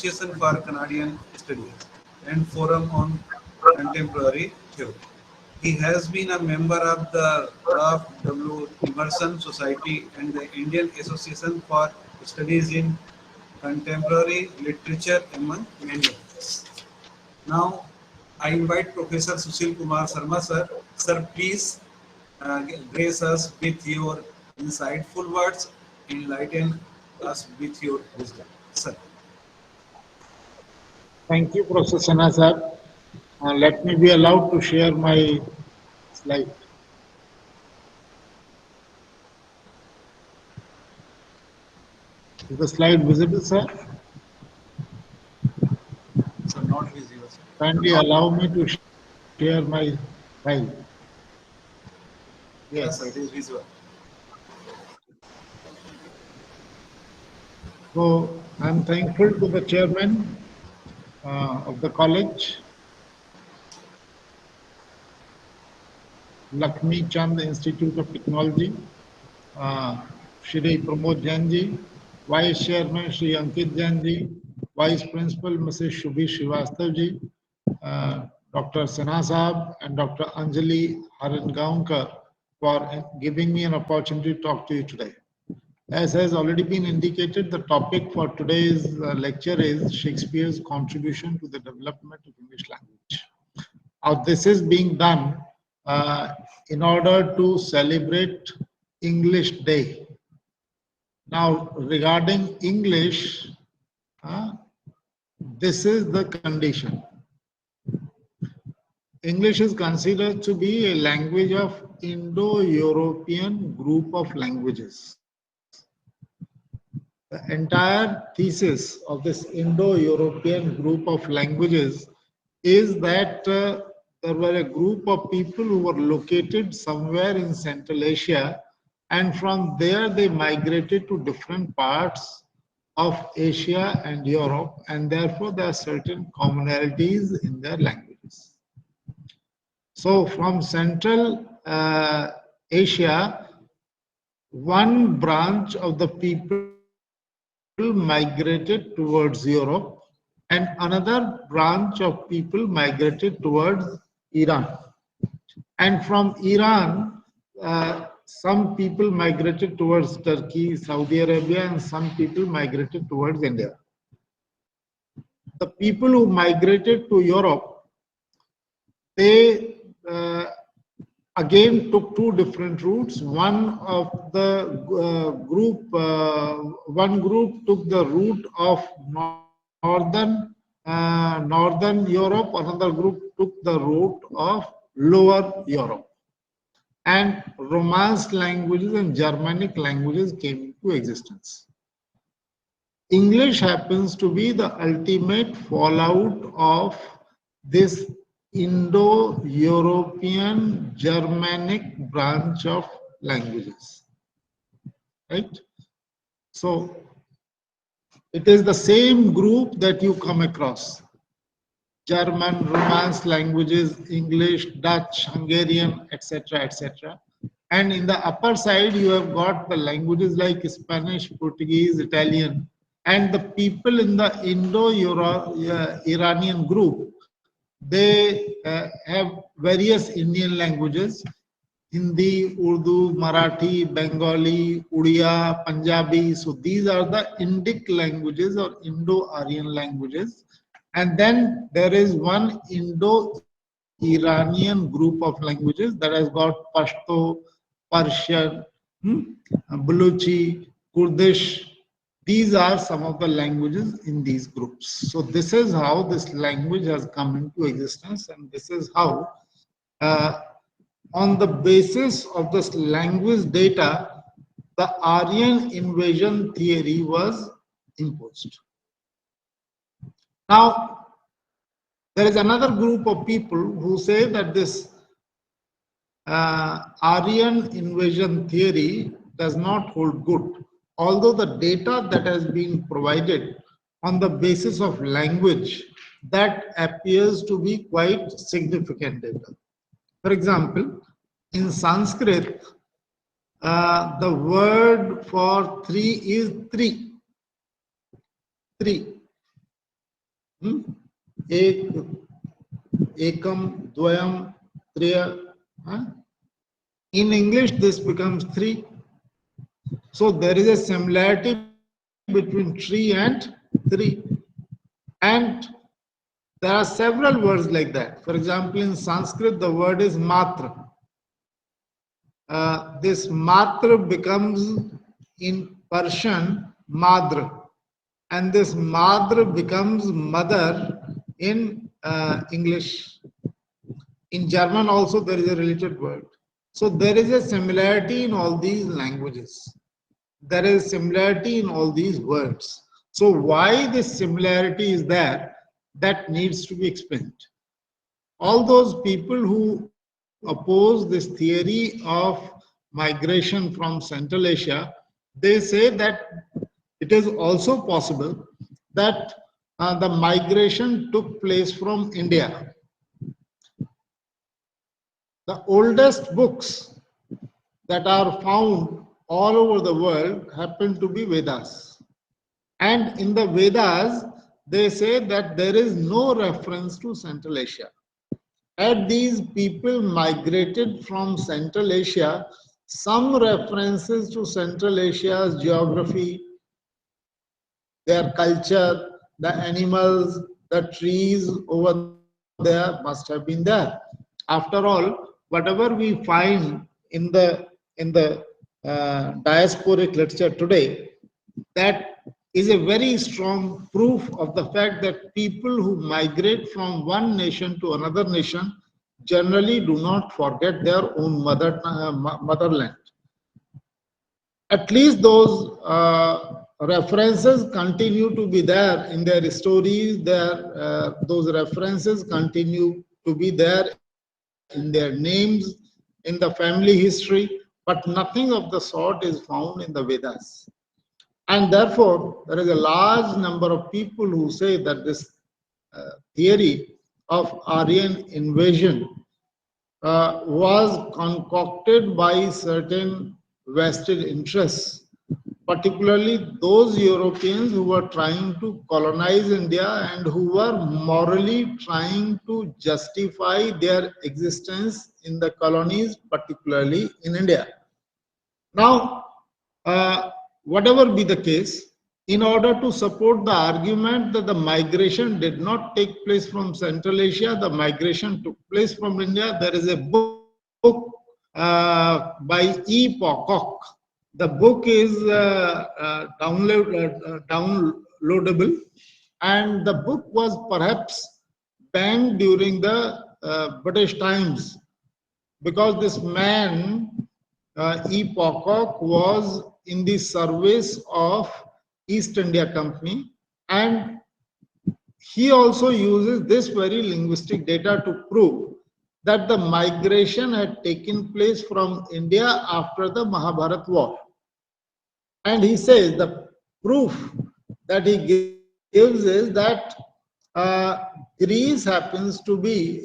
Association for Canadian Studies and Forum on Contemporary Theory. He has been a member of the Prof. W. Emerson Society and the Indian Association for Studies in Contemporary Literature, among many others. Now, I invite Professor Susheel Kumar Sharma, sir. Sir, please grace us with your insightful words, enlighten us with your wisdom. Sir. Thank you, Professor Sana sir. Let me be allowed to share my slide. Is the slide visible, sir? So not visible, sir. Kindly allow me to share my file. Yes, sir, it is visual. So I'm thankful to the chairman of the college, Lakshmi Chand Institute of Technology, Shri Pramod Jain ji, Vice Chairman Shri Ankit Jain ji, Vice Principal Mrs. Shubhi Srivastav ji, Dr. Sana Saab and Dr. Anjali Harangaonkar for giving me an opportunity to talk to you today. As has already been indicated, the topic for today's lecture is Shakespeare's contribution to the development of English language. Now, this is being done in order to celebrate English Day. Now, regarding English, this is the condition. English is considered to be a language of Indo-European group of languages. The entire thesis of this Indo-European group of languages is that there were a group of people who were located somewhere in Central Asia, and from there they migrated to different parts of Asia and Europe, and therefore there are certain commonalities in their languages. So from Central Asia, one branch of the people migrated towards Europe, and another branch of people migrated towards Iran. And from Iran, some people migrated towards Turkey, Saudi Arabia, and some people migrated towards India. The people who migrated to Europe, they again took two different routes. One of the one group took the route of northern Europe, another group took the route of lower Europe. And Romance languages and Germanic languages came into existence. English happens to be the ultimate fallout of this Indo-European Germanic branch of languages, right? So it is the same group that you come across: German, Romance languages, English, Dutch, Hungarian, etc., etc. And in the upper side, you have got the languages like Spanish, Portuguese, Italian, and the people in the Indo-Iranian group, they have various Indian languages: Hindi, Urdu, Marathi, Bengali, Odia, Punjabi. So these are the Indic languages or Indo-Aryan languages. And then there is one Indo-Iranian group of languages that has got Pashto, Persian, Baluchi, Kurdish. These are some of the languages in these groups. So this is how this language has come into existence, and this is how, on the basis of this language data, the Aryan invasion theory was imposed. Now, there is another group of people who say that this Aryan invasion theory does not hold good, although the data that has been provided on the basis of language, that appears to be quite significant data. For example, in Sanskrit, the word for three is three. Hmm? Ek, ekam, dvayam, triya. Huh? In English, this becomes three. So there is a similarity between tree and three. And there are several words like that. For example, in Sanskrit, the word is matra. This matra becomes in Persian madra, and this madra becomes mother in English. In German also there is a related word. So there is a similarity in all these languages. There is similarity in all these words. So why this similarity is there, that needs to be explained. All those people who oppose this theory of migration from Central Asia, they say that it is also possible that the migration took place from India. The oldest books that are found all over the world happen to be Vedas. And in the Vedas, they say that there is no reference to Central Asia. Had these people migrated from Central Asia, some references to Central Asia's geography, their culture, the animals, the trees over there must have been there. After all, whatever we find in the diasporic literature today, that is a very strong proof of the fact that people who migrate from one nation to another nation generally do not forget their own motherland. At least those references continue to be there in their stories. Those references continue to be there in their names, in the family history, but nothing of the sort is found in the Vedas. And therefore, there is a large number of people who say that this theory of Aryan invasion was concocted by certain vested interests, particularly those Europeans who were trying to colonize India and who were morally trying to justify their existence in the colonies, particularly in India. Now, whatever be the case, in order to support the argument that the migration did not take place from Central Asia, the migration took place from India, there is a book by E. Pocock. The book is downloadable, and the book was perhaps banned during the British times because this man, E. Pocock, was in the service of East India Company, and he also uses this very linguistic data to prove that the migration had taken place from India after the Mahabharat war. And he says the proof that he gives is that Greece happens to be,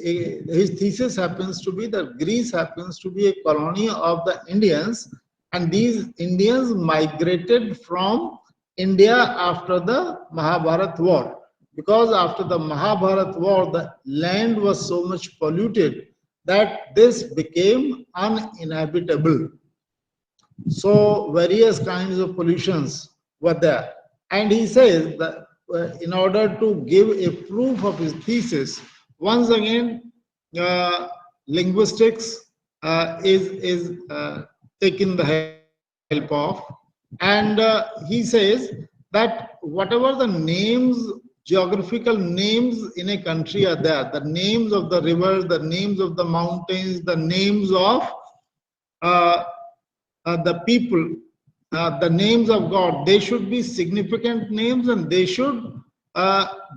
his thesis happens to be that Greece happens to be a colony of the Indians, and these Indians migrated from India after the Mahabharat war. Because after the Mahabharat war, the land was so much polluted that this became uninhabitable. So various kinds of pollutions were there. And he says that in order to give a proof of his thesis, once again, linguistics is taken the help of. And he says that whatever the names, geographical names in a country are there, the names of the rivers, the names of the mountains, the names of the people, the names of God, they should be significant names and they should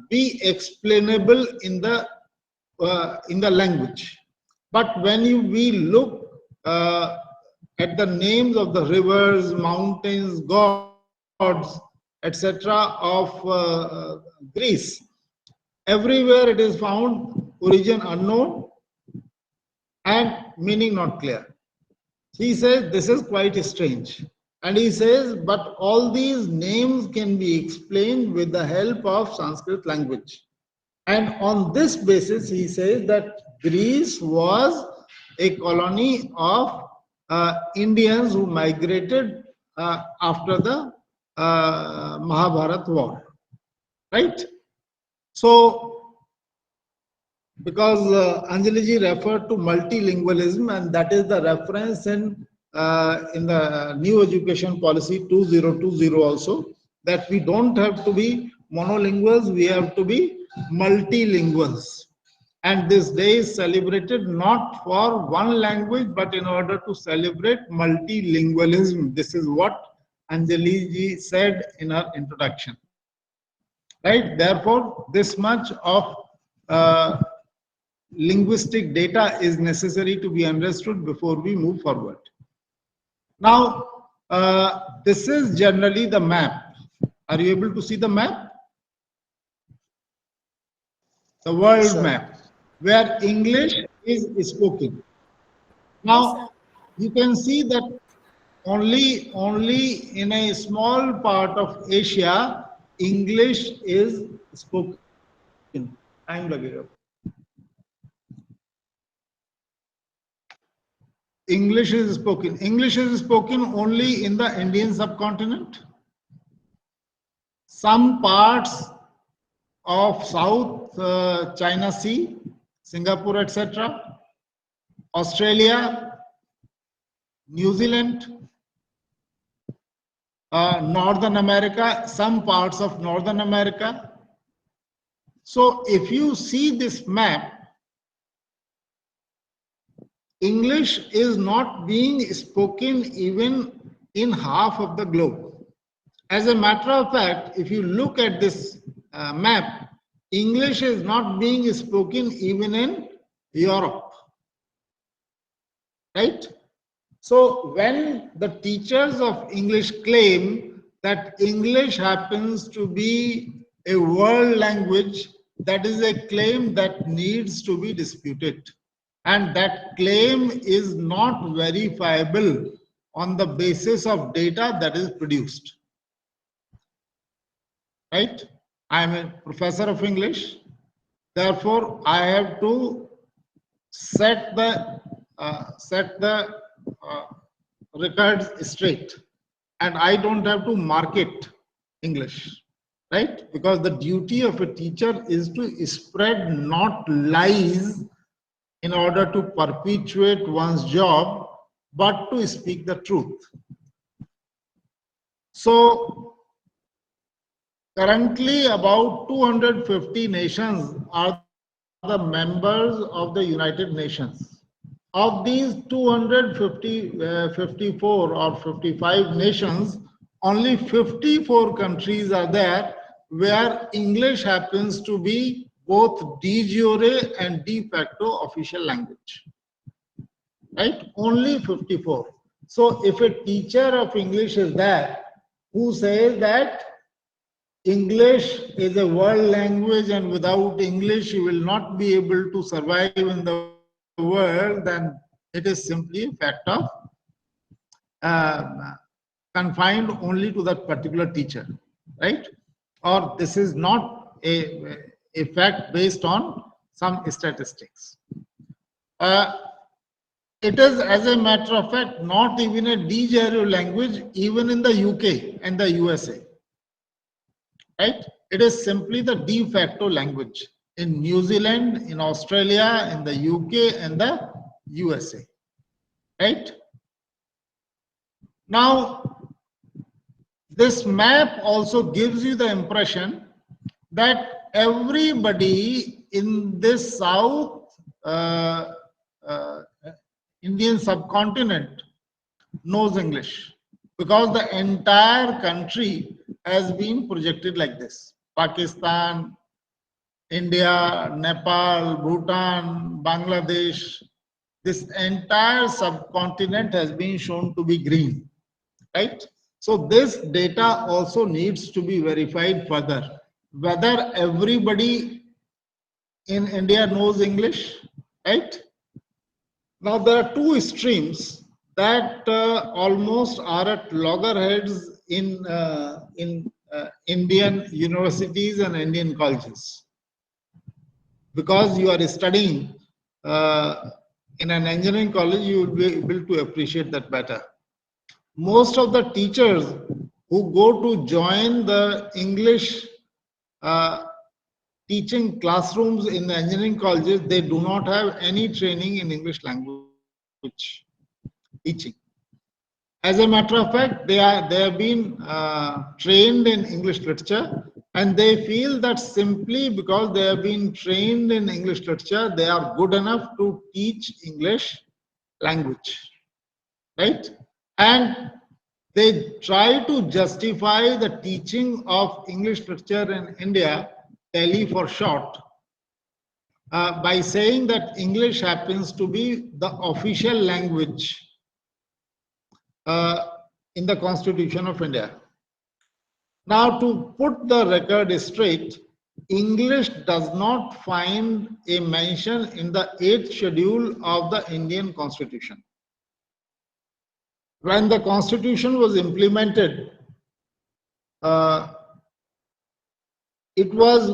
be explainable in the language. But when we look at the names of the rivers, mountains, gods, etc. of Greece, everywhere it is found origin unknown and meaning not clear. He says this is quite strange. And he says, but all these names can be explained with the help of Sanskrit language. And on this basis, he says that Greece was a colony of Indians who migrated after the Mahabharat war, right? So, because Anjali ji referred to multilingualism, and that is the reference in the new education policy 2020 also, that we don't have to be monolinguals, we have to be multilinguals. And this day is celebrated not for one language, but in order to celebrate multilingualism. This is what Anjali ji said in her introduction. Right? Therefore, this much of linguistic data is necessary to be understood before we move forward. Now, this is generally the map. Are you able to see the map? The world map, where English is spoken. Now, you can see that only in a small part of Asia, English is spoken. Time lagega. English is spoken. English is spoken only in the Indian subcontinent. Some parts of South China Sea, Singapore, etc., Australia, New Zealand, Northern America, some parts of Northern America. So if you see this map, English is not being spoken even in half of the globe. As a matter of fact, if you look at this map, English is not being spoken even in Europe. Right? So when the teachers of English claim that English happens to be a world language, that is a claim that needs to be disputed. And that claim is not verifiable on the basis of data that is produced. Right? I am a professor of English. Therefore, I have to set the records straight, and I don't have to market English, right? Because the duty of a teacher is to spread not lies in order to perpetuate one's job, but to speak the truth. So currently about 250 nations are the members of the United Nations. Of these 254 or 55 nations, only 54 countries are there where English happens to be both de jure and de facto official language. Right? Only 54. So if a teacher of English is there who says that English is a world language and without English you will not be able to survive in the world, then it is simply a fact of confined only to that particular teacher, right? Or this is not a fact based on some statistics. It is, as a matter of fact, not even a de jure language even in the UK and the USA. Right? It is simply the de facto language in New Zealand, in Australia, in the UK, and the USA. Right? Now, this map also gives you the impression that everybody in this South Indian subcontinent knows English, because the entire country has been projected like this. Pakistan, India, Nepal, Bhutan, Bangladesh, this entire subcontinent has been shown to be green, right? So this data also needs to be verified further. Whether everybody in India knows English, right? Now there are two streams that almost are at loggerheads in Indian universities and Indian colleges. because you are studying in an engineering college, you will be able to appreciate that better. Most of the teachers who go to join the English teaching classrooms in the engineering colleges, they do not have any training in English language teaching. As a matter of fact, they have been trained in English literature, and they feel that simply because they have been trained in English literature, they are good enough to teach English language, right? And they try to justify the teaching of English literature in India, Delhi for short, by saying that English happens to be the official language in the Constitution of India. Now, to put the record straight, English does not find a mention in the 8th schedule of the Indian Constitution. When the Constitution was implemented, it was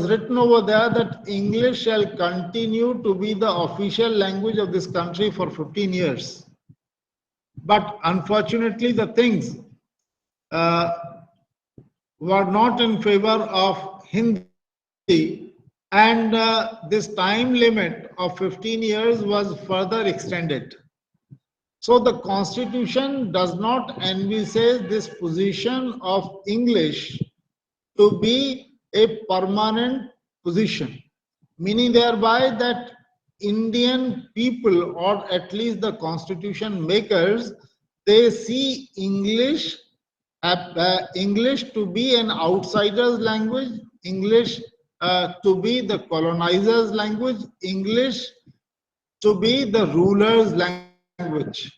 written over there that English shall continue to be the official language of this country for 15 years. But unfortunately, the things were not in favor of Hindi, and this time limit of 15 years was further extended. So the Constitution does not envisage this position of English to be a permanent position, meaning thereby that Indian people, or at least the Constitution makers, they see English to be an outsider's language, English to be the colonizer's language, English to be the ruler's language,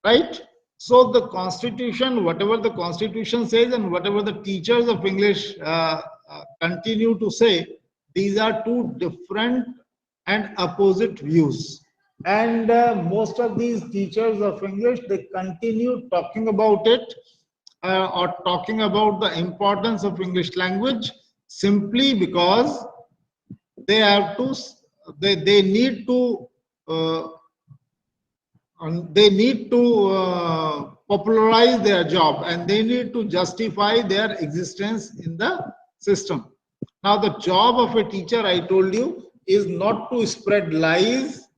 right? So the Constitution, whatever the Constitution says and whatever the teachers of English continue to say, these are two different and opposite views. And most of these teachers of English, they continue talking about it or talking about the importance of English language simply because they have to, they need to popularize their job, and they need to justify their existence in the system. Now, the job of a teacher, I told you, is not to spread lies.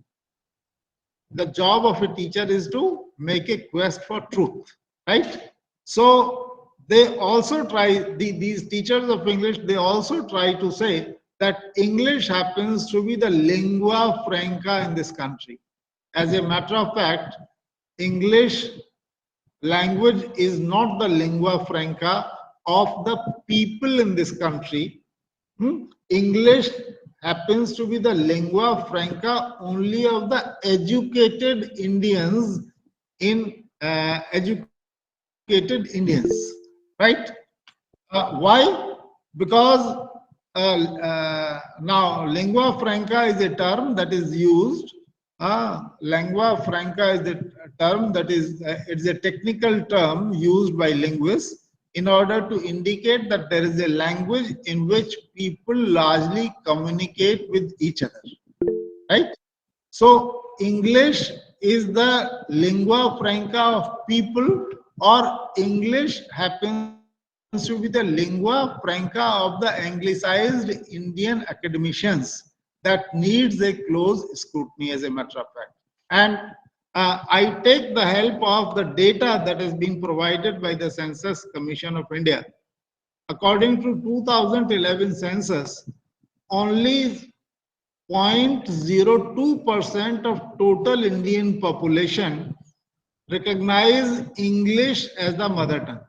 The job of a teacher is to make a quest for truth, right? So they also try, these teachers of English, they also try to say that English happens to be the lingua franca in this country. As a matter of fact, English language is not the lingua franca of the people in this country. English happens to be the lingua franca only of the educated Indians in educated Indians, right? Why? Because now lingua franca is a term that is used. Lingua franca is the term that is, it's a technical term used by linguists in order to indicate that there is a language in which people largely communicate with each other, right? So English is the lingua franca of people, or English happens to be the lingua franca of the anglicized Indian academicians that needs a close scrutiny, as a matter of fact. And I take the help of the data that has been provided by the Census Commission of India. According to 2011 census, only 0.02% of total Indian population recognize English as the mother tongue,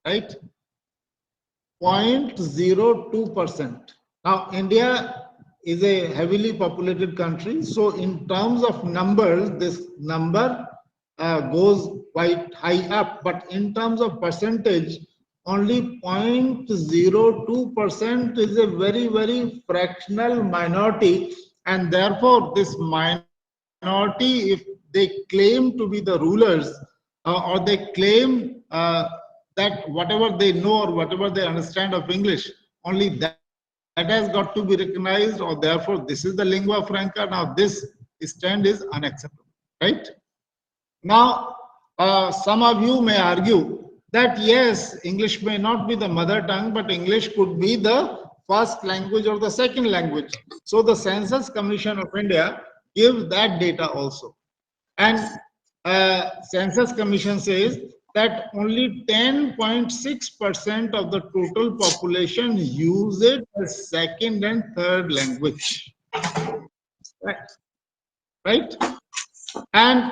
right? 0.02%. Now, India is a heavily populated country, so in terms of numbers, this number goes quite high up, but in terms of percentage, only 0.02% is a very, very fractional minority, and therefore this minority, if they claim to be the rulers or they claim that whatever they know or whatever they understand of English, only that that has got to be recognized, or therefore this is the lingua franca. Now this stand is unacceptable, right? Now, some of you may argue that yes, English may not be the mother tongue, but English could be the first language or the second language. So the Census Commission of India gives that data also. And Census Commission says that only 10.6% of the total population use it as second and third language. Right? And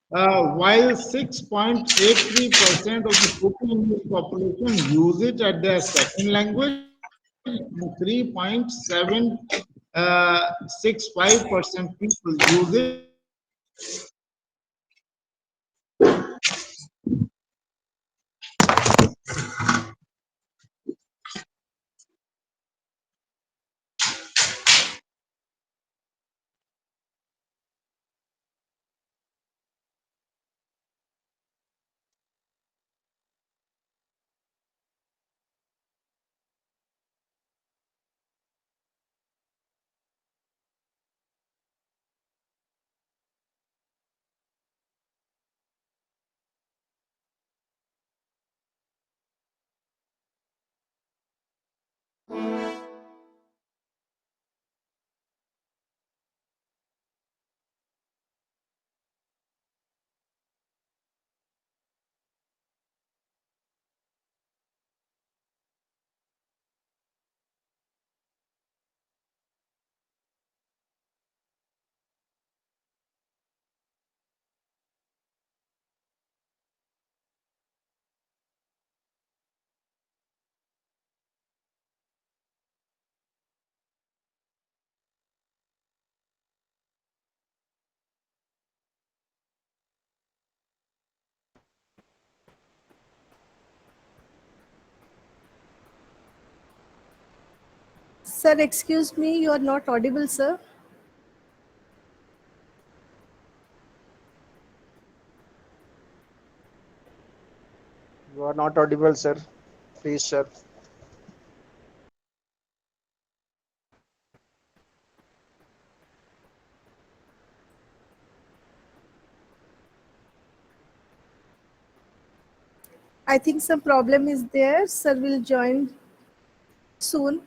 while 6.83% of the total English population use it as their second language, and 3.765% people use it Sir, excuse me, you are not audible, sir. You are not audible, sir. Please, sir. I think some problem is there. Sir will join soon.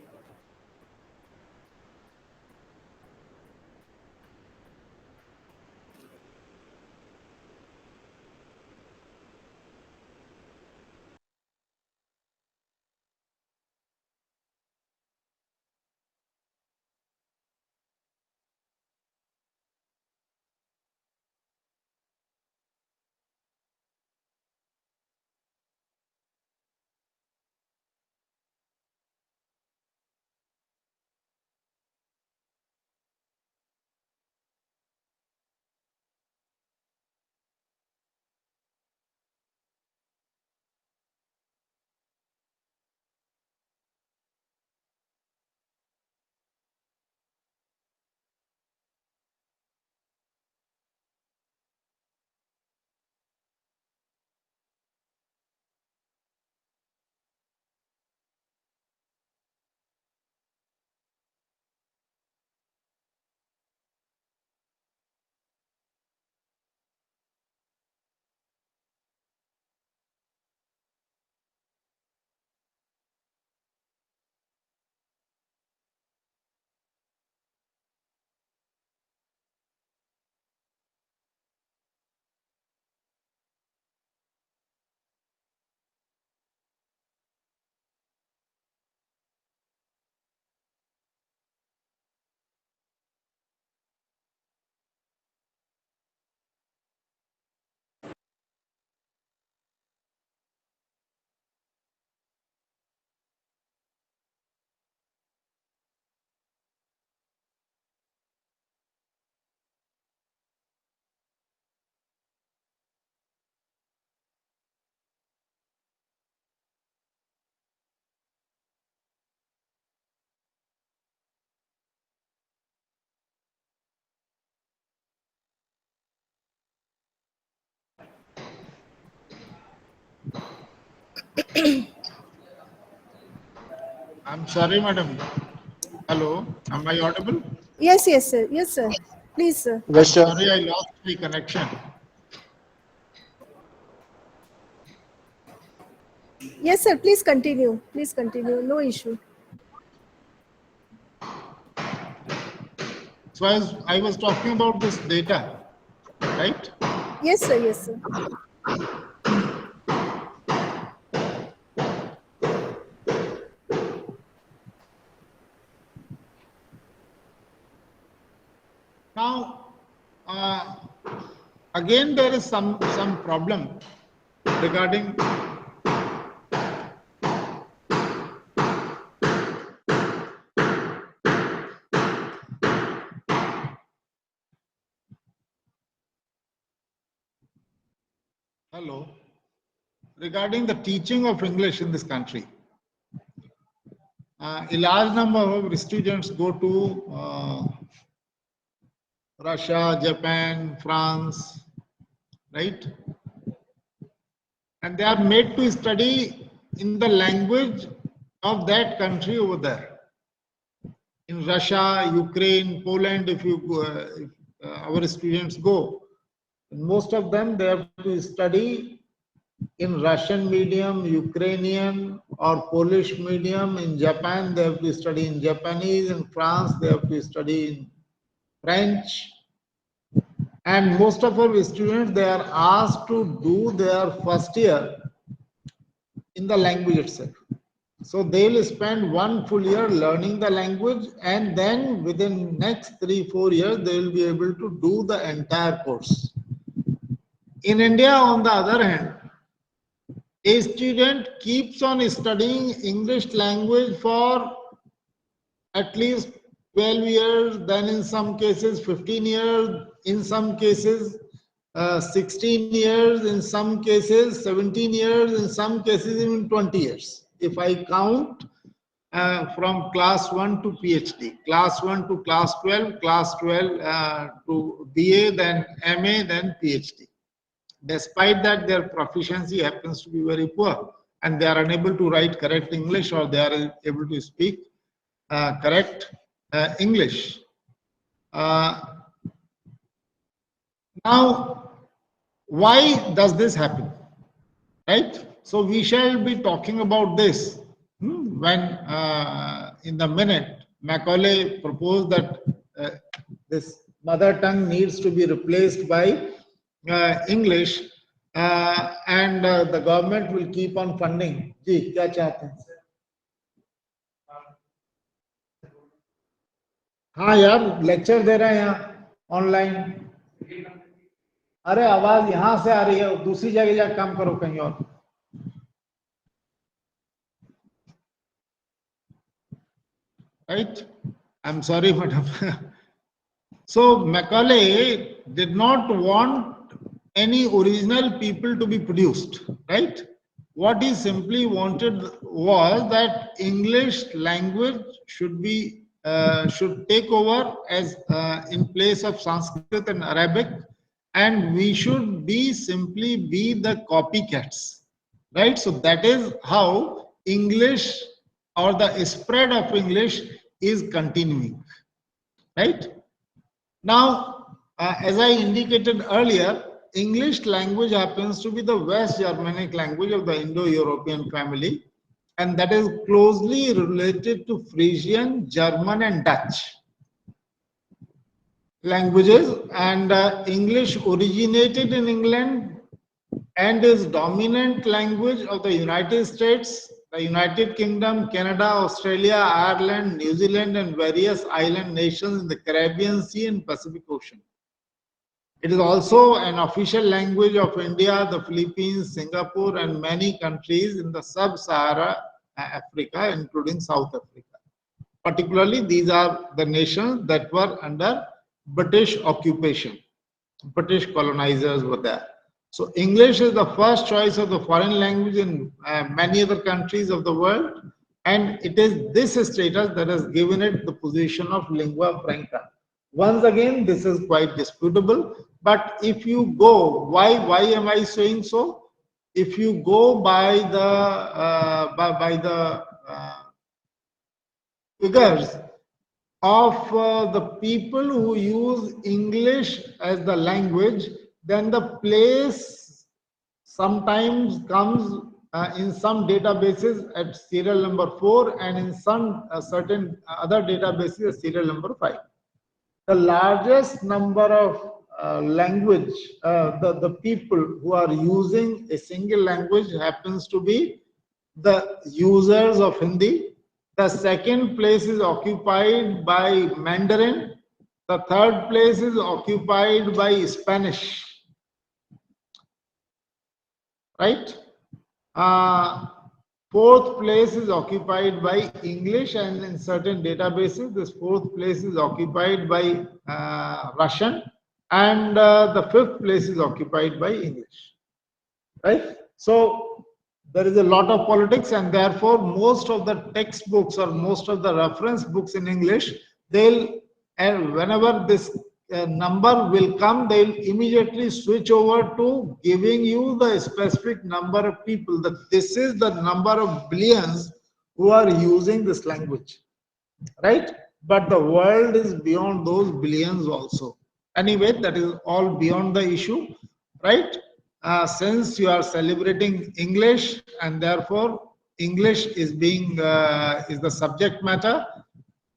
I'm sorry, madam. Hello, am I audible? Yes, yes, sir. Yes, sir. Please, sir. I'm Yes, sir. sorry, I lost the connection. Yes, sir. Please continue. Please continue. No issue. So as I was talking about this data, right? Yes, sir. Yes, sir. Now, again, there is some problem regarding hello regarding the teaching of English in this country. A large number of students go to Russia, Japan, France, right? And they are made to study in the language of that country over there. In Russia, Ukraine, Poland, if our students go, most of them they have to study in Russian medium, Ukrainian or Polish medium. In Japan, they have to study in Japanese. In France, they have to study in French. And most of our students, they are asked to do their first year in the language itself. So they will spend 1 full year learning the language, and then within next 3-4 years, they will be able to do the entire course. In India, on the other hand, a student keeps on studying English language for at least 12 years, then in some cases 15 years, in some cases 16 years, in some cases 17 years, in some cases even 20 years. If I count from class 1 to PhD, class 1 to class 12, class 12 to BA, then MA, then PhD. Despite that, their proficiency happens to be very poor and they are unable to write correct English, or they are able to speak correct English. Now, why does this happen? Right? So we shall be talking about this when in the minute Macaulay proposed that this mother tongue needs to be replaced by English, and the government will keep on funding. जी क्या चाहते हैं? हाँ यार lecture दे रहे हैं यहाँ online. अरे आवाज यहाँ से आ रही है, दूसरी जगह जाकर काम करो कहीं और. Right? I'm sorry, madam. So Macaulay did not want any original people to be produced, right? What he simply wanted was that English language should be should take over as in place of Sanskrit and Arabic, and we should be simply be the copycats, right? So that is how English or the spread of English is continuing, right? Now, as I indicated earlier, English language happens to be the West Germanic language of the Indo-European family, and that is closely related to Frisian, German, and Dutch languages. And English originated in England and is dominant language of the United States, the United Kingdom, Canada, Australia, Ireland, New Zealand, and various island nations in the Caribbean Sea and Pacific Ocean. It is also an official language of India, the Philippines, Singapore, and many countries in the sub-Sahara Africa, including South Africa. Particularly, these are the nations that were under British occupation. British colonizers were there. So English is the first choice of the foreign language in many other countries of the world, and it is this status that has given it the position of lingua franca. Once again, this is quite disputable, but if you go, why am I saying so? If you go by the figures, of the people who use English as the language, then the place sometimes comes in some databases at serial number 4 and in some certain other databases at serial number 5. The largest number of language, the people who are using a single language happens to be the users of Hindi. The second place is occupied by Mandarin. The third place is occupied by Spanish. Right? Fourth place is occupied by English, and in certain databases, this fourth place is occupied by Russian, and the fifth place is occupied by English. Right? So there is a lot of politics, and therefore most of the textbooks or most of the reference books in English, they'll, and whenever this number will come, they'll immediately switch over to giving you the specific number of people, that this is the number of billions who are using this language, right? But the world is beyond those billions also. Anyway, that is all beyond the issue, right? Since you are celebrating English and therefore English is being is the subject matter,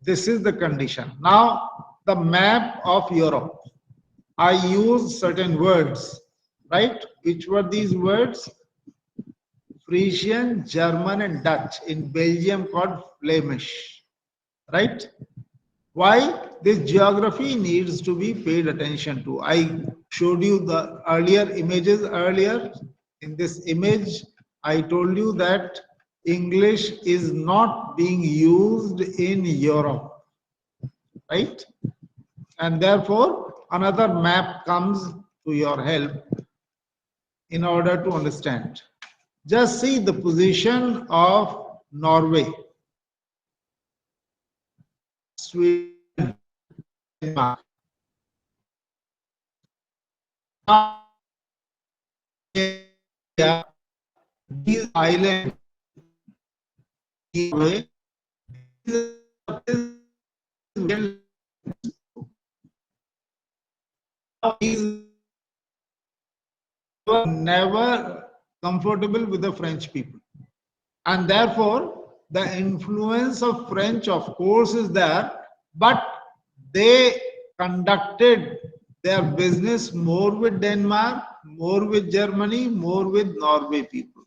this is the condition. Now, the map of Europe. I use certain words, right? Which were these words? Frisian, German, and Dutch. In Belgium, called Flemish, right? Why? This geography needs to be paid attention to. I showed you the earlier images earlier. In this image, I told you that English is not being used in Europe, right? And therefore, another map comes to your help in order to understand. Just see the position of Norway, Sweden, Denmark. These islands, were never comfortable with the French people, and therefore the influence of French, of course, is there, but they conducted their business more with Denmark, more with Germany, more with Norway people,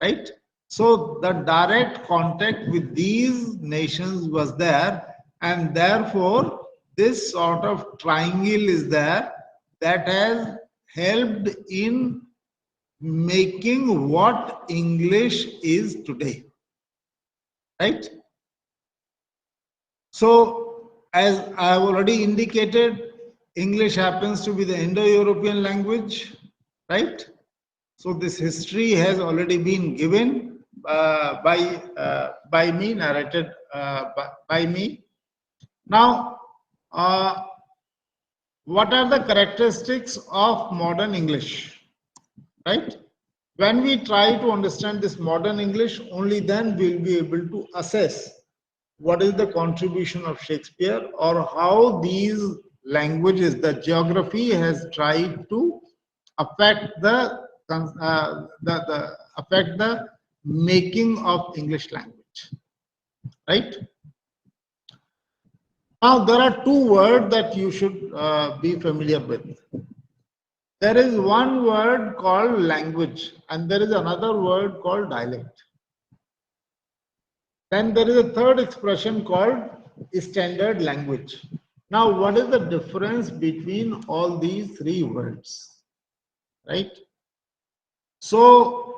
right? So the direct contact with these nations was there, and therefore this sort of triangle is there that has helped in making what English is today, right? So as I have already indicated, English happens to be the Indo-European language, right? So this history has already been given by me, narrated by me. Now, what are the characteristics of modern English, right? When we try to understand this modern English, only then we'll be able to assess what is the contribution of Shakespeare, or how these languages, the geography has tried to affect the making of English language, right? Now, there are two words that you should be familiar with. There is one word called language, and there is another word called dialect. Then there is a third expression called standard language. Now, what is the difference between all these three words, right? So,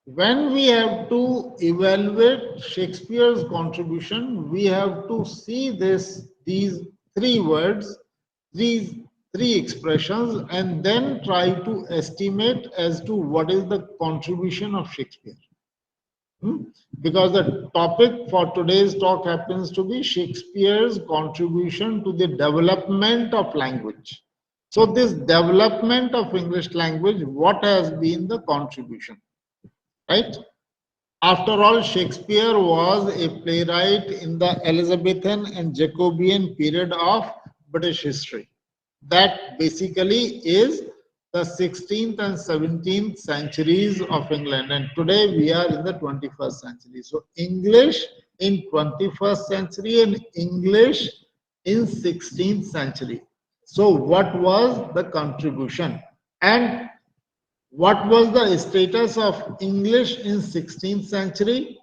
when we have to evaluate Shakespeare's contribution, we have to see these three words, these three expressions, and then try to estimate as to what is the contribution of Shakespeare. Because the topic for today's talk happens to be Shakespeare's contribution to the development of language. So this development of English language, what has been the contribution, right? After all, Shakespeare was a playwright in the Elizabethan and Jacobean period of British history. That basically is the 16th and 17th centuries of England, and today we are in the 21st century. So English in 21st century and English in 16th century. So what was the contribution, and what was the status of English in 16th century?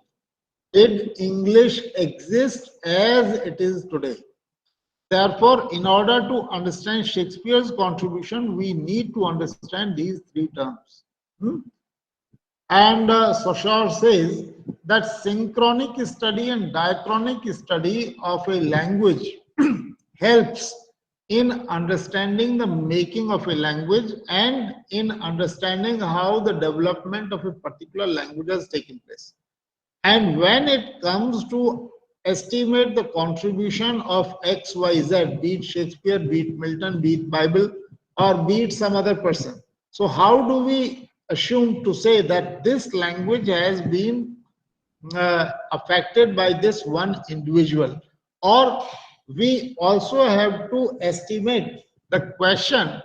Did English exist as it is today? Therefore, in order to understand Shakespeare's contribution, we need to understand these three terms. And Susheel says that synchronic study and diachronic study of a language helps in understanding the making of a language and in understanding how the development of a particular language has taken place. And when it comes to estimate the contribution of X, Y, Z, be it Shakespeare, be it Milton, be it Bible, or be it some other person. So how do we assume to say that this language has been affected by this one individual? Or we also have to estimate the question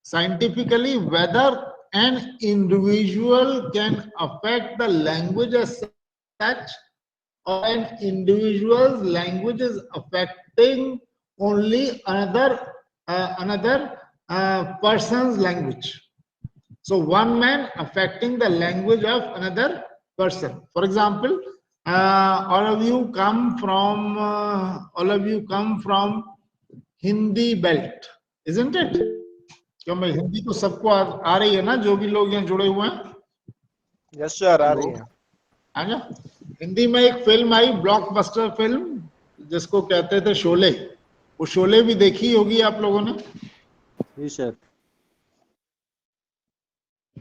scientifically whether an individual can affect the language as such, or an individual's language is affecting only another person's language. So one man affecting the language of another person. For example, all of you come from Hindi belt, isn't it? क्यों भाई हिंदी तो सबको आ रही है ना, जो भी लोग यहाँ जुड़े हुए हैं? Yes, sir. आ रही है. है ना? हिंदी में एक फिल्म आई, ब्लॉकबस्टर फिल्म, जिसको कहते थे शोले. वो शोले भी देखी होगी आप लोगों ने? जी सर.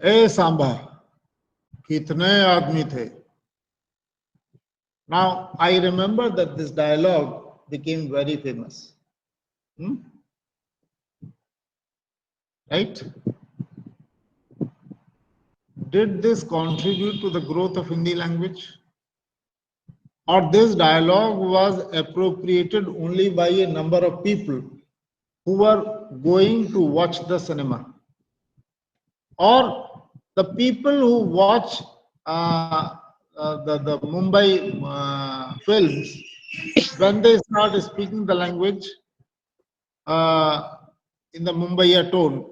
ए सांबा, कितने आदमी थे? Now I remember that this dialogue became very famous. Right? Did this contribute to the growth of Hindi language? Or this dialogue was appropriated only by a number of people who were going to watch the cinema? Or the people who watch the Mumbai films, when they start speaking the language in the Mumbai tone,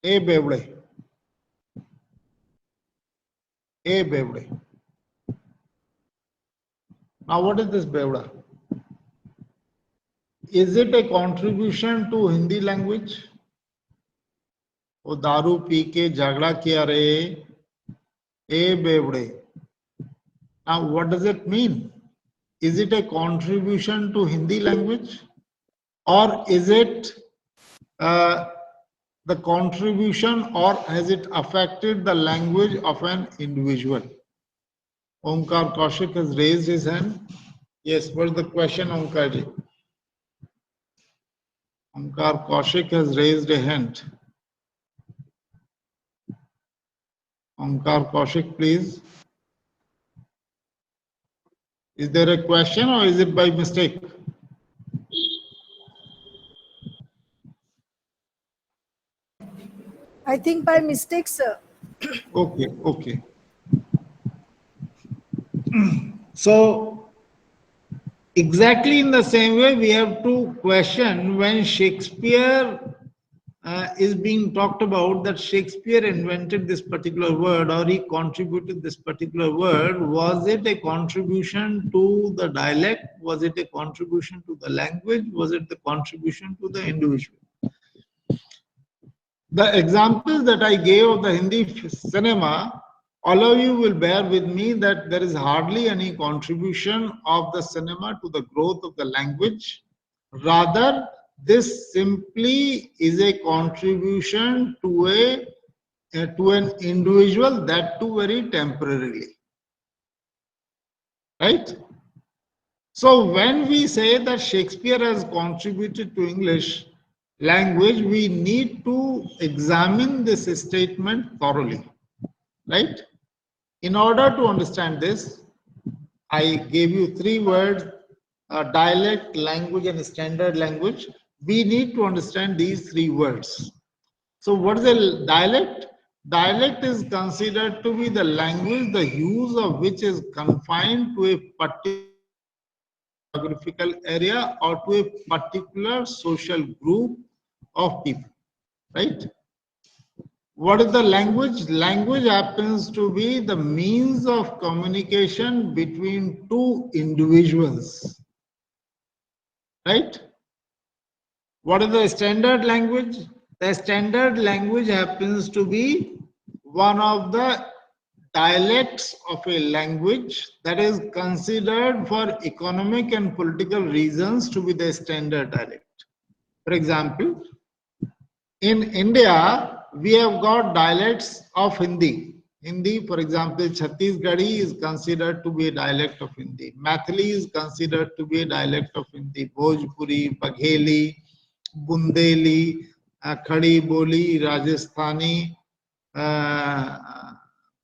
A बेवड़े, A बेवड़े. Now what is this बेवड़ा? Is it a contribution to Hindi language? वो दारू P के झगड़ा किया रे, ए बेवड़े. Now what does it mean? Is it a contribution to Hindi language, or is it the contribution, or has it affected the language of an individual? Omkar Kaushik has raised his hand. Yes, what's the question, Omkar ji? Omkar Kaushik has raised a hand. Omkar Kaushik, please. Is there a question or is it by mistake? I think by mistake, sir. Okay, okay. So, exactly in the same way, we have to question when Shakespeare is being talked about, that Shakespeare invented this particular word or he contributed this particular word. Was it a contribution to the dialect? Was it a contribution to the language? Was it the contribution to the individual? The examples that I gave of the Hindi cinema, all of you will bear with me that there is hardly any contribution of the cinema to the growth of the language. Rather, this simply is a contribution to an individual, that too very temporarily. Right? So when we say that Shakespeare has contributed to English language, we need to examine this statement thoroughly. right? In order to understand this, I gave you three words, dialect, language, and standard language. We need to understand these three words. So what is a dialect? Dialect is considered to be the language, the use of which is confined to a particular geographical area or to a particular social group of people, right? What is the language? Language happens to be the means of communication between two individuals, right? What is the standard language? The standard language happens to be one of the dialects of a language that is considered for economic and political reasons to be the standard dialect. For example, in India, we have got dialects of Hindi. Hindi, for example, Chhattisgarhi is considered to be a dialect of Hindi. Mathili is considered to be a dialect of Hindi. Bhojpuri, Bagheli, Bundeli, Khadi Boli, Rajasthani,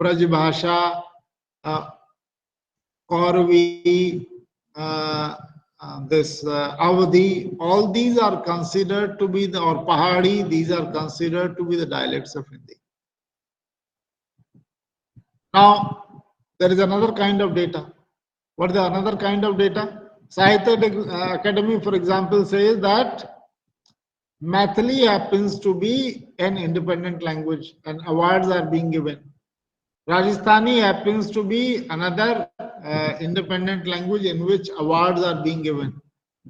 Brajbhasha, Korvi, this Avadi, all these are considered to be the, or Pahadi, these are considered to be the dialects of Hindi. Now, there is another kind of data. What is the another kind of data? Sahitya Academy, for example, says that Mathili happens to be an independent language and awards are being given. Rajasthani happens to be another independent language in which awards are being given.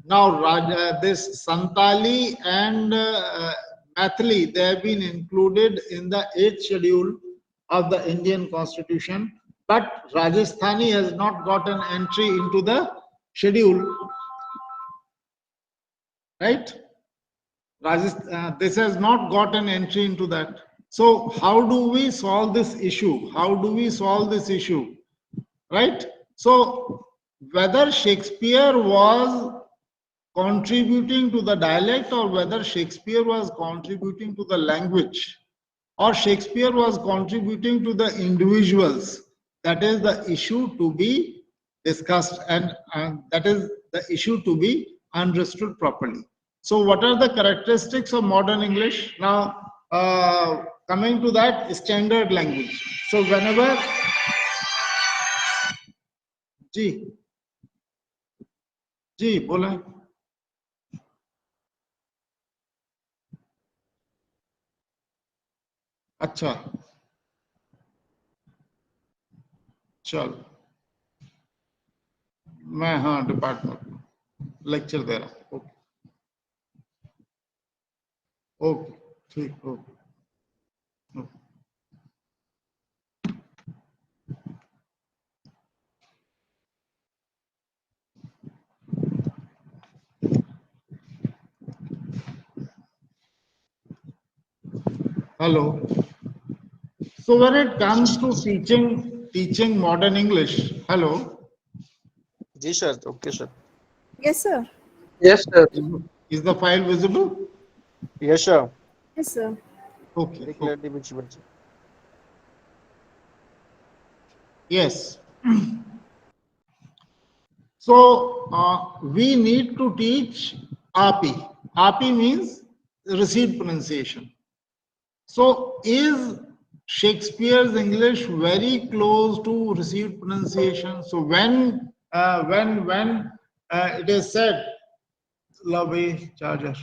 Now, this Santali and Mathili, they have been included in the 8th schedule of the Indian Constitution, but Rajasthani has not got an entry into the schedule, right? This has not got an entry into that. So how do we solve this issue? How do we solve this issue? Right? So whether Shakespeare was contributing to the dialect or whether Shakespeare was contributing to the language or Shakespeare was contributing to the individuals, that is the issue to be discussed and that is the issue to be understood properly. So what are the characteristics of modern English? Now, coming to that, standard language. So whenever, जी बोलें. अच्छा, चल मैं हाँ department lecture दे रहा हूँ. Okay okay ठीक okay. Hello. So when it comes to teaching modern English, hello. जी sir, okay sir. Yes, sir. Yes, sir. Is the file visible? Yes sir. Yes, sir. Okay. Very clearly visible, sir. Yes. So we need to teach API. API means received pronunciation. So is Shakespeare's English very close to received pronunciation? So when it is said, love a charger.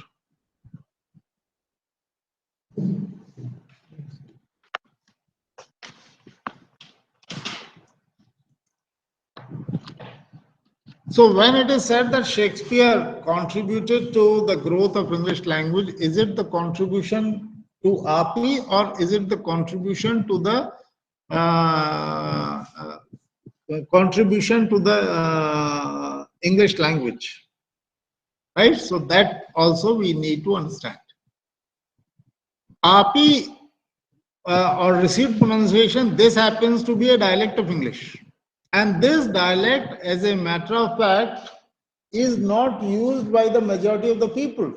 So when it is said that Shakespeare contributed to the growth of English language, is it the contribution to API or is it the contribution to the English language? Right? So that also we need to understand. API or received pronunciation, this happens to be a dialect of English. And this dialect, as a matter of fact, is not used by the majority of the people.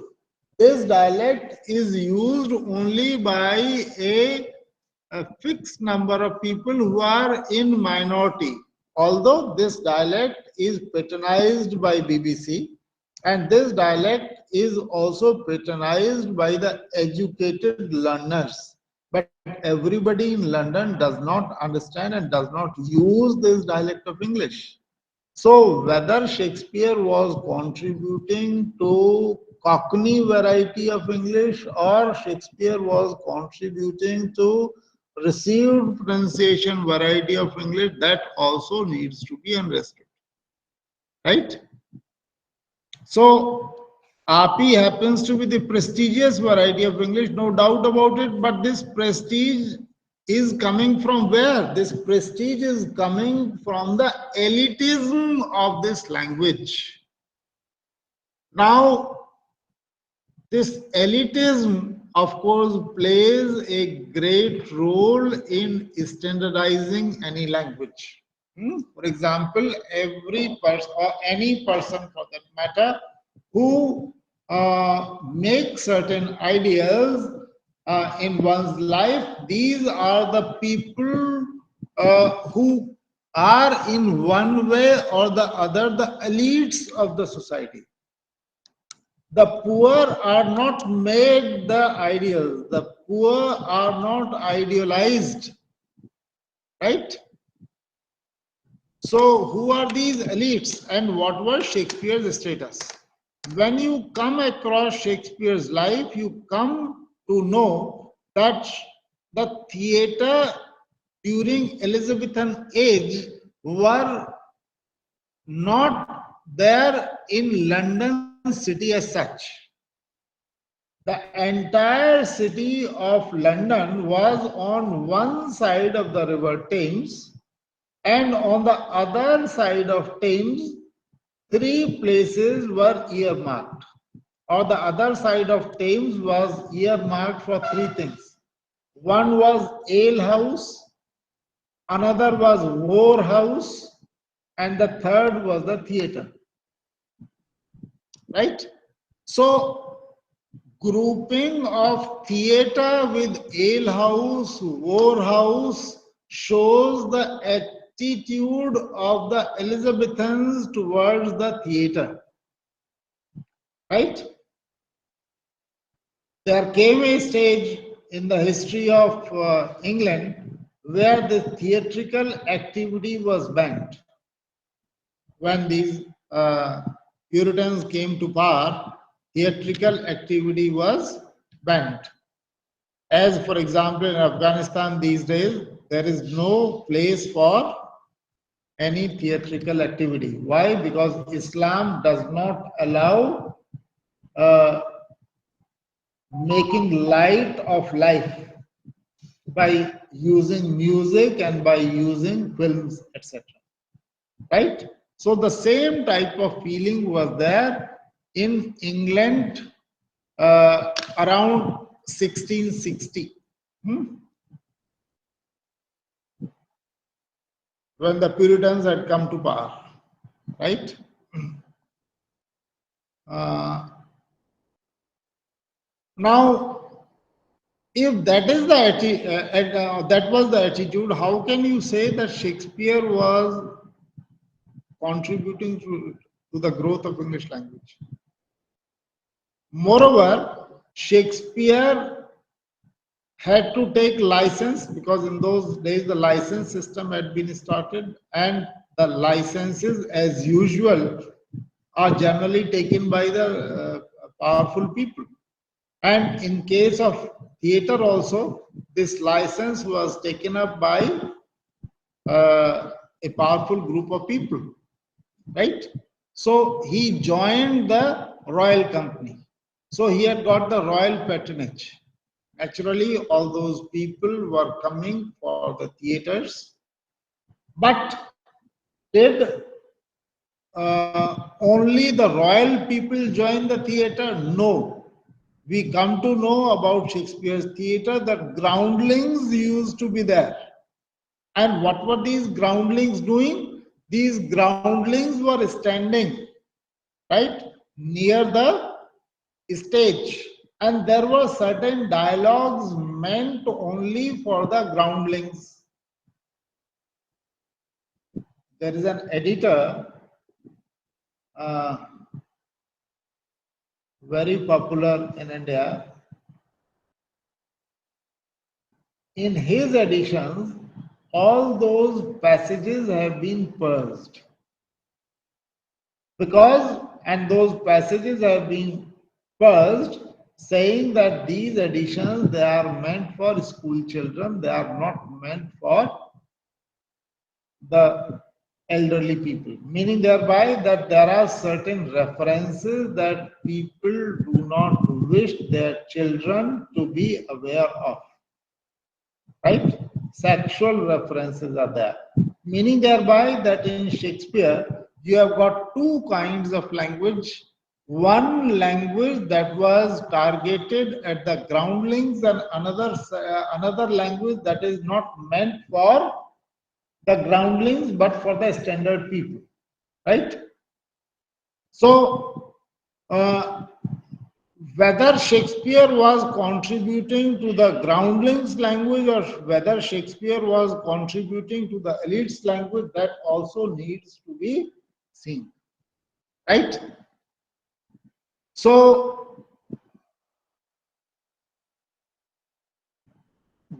This dialect is used only by a a fixed number of people who are in minority. Although this dialect is patronized by BBC, and this dialect is also patronized by the educated learners. But everybody in London does not understand and does not use this dialect of English. So whether Shakespeare was contributing to Cockney variety of English or Shakespeare was contributing to received pronunciation variety of English, that also needs to be understood. Right? So RP happens to be the prestigious variety of English, no doubt about it, but this prestige is coming from where? This prestige is coming from the elitism of this language. Now, this elitism, of course, plays a great role in standardizing any language. For example, every person or any person for that matter who makes certain ideas in one's life, these are the people who are in one way or the other the elites of the society. The poor are not made the ideals. The poor are not idealized. Right? So who are these elites and what was Shakespeare's status? When you come across Shakespeare's life, you come to know that the theatre during Elizabethan age were not there in London city as such. The entire city of London was on one side of the river Thames, and on the other side of Thames, 3 places were earmarked, or the other side of Thames was earmarked for 3 things. One was ale house, another was war house, and the third was the theatre. Right? So, grouping of theatre with ale house, war house shows the attitude of the Elizabethans towards the theatre. Right? There came a stage in the history of England where the theatrical activity was banned. When these Puritans came to power, theatrical activity was banned. As for example, in Afghanistan these days, there is no place for any theatrical activity. Why? Because Islam does not allow making light of life by using music and by using films, etc. Right? So the same type of feeling was there in England around 1660. When the Puritans had come to power, right? Now, if that is the that was the attitude, how can you say that Shakespeare was contributing to the growth of English language? Moreover, Shakespeare had to take license because in those days the license system had been started, and the licenses as usual are generally taken by the powerful people. And in case of theatre also, this license was taken up by a powerful group of people, right? So he joined the royal company. So he had got the royal patronage. Naturally, all those people were coming for the theatres. But did only the royal people join the theatre? No. We come to know about Shakespeare's theatre that groundlings used to be there. And what were these groundlings doing? These groundlings were standing, right, near the stage. and there were certain dialogues meant only for the groundlings. There is an editor, very popular in India. In his editions, all those passages have been purged. And those passages have been purged, saying that these editions, they are meant for school children, they are not meant for the elderly people, meaning thereby that there are certain references that people do not wish their children to be aware of, right? Sexual references are there, meaning thereby that in Shakespeare you have got two kinds of language. One language that was targeted at the groundlings, and another language that is not meant for the groundlings but for the standard people, right? So whether Shakespeare was contributing to the groundlings language or whether Shakespeare was contributing to the elites language, that also needs to be seen, right? So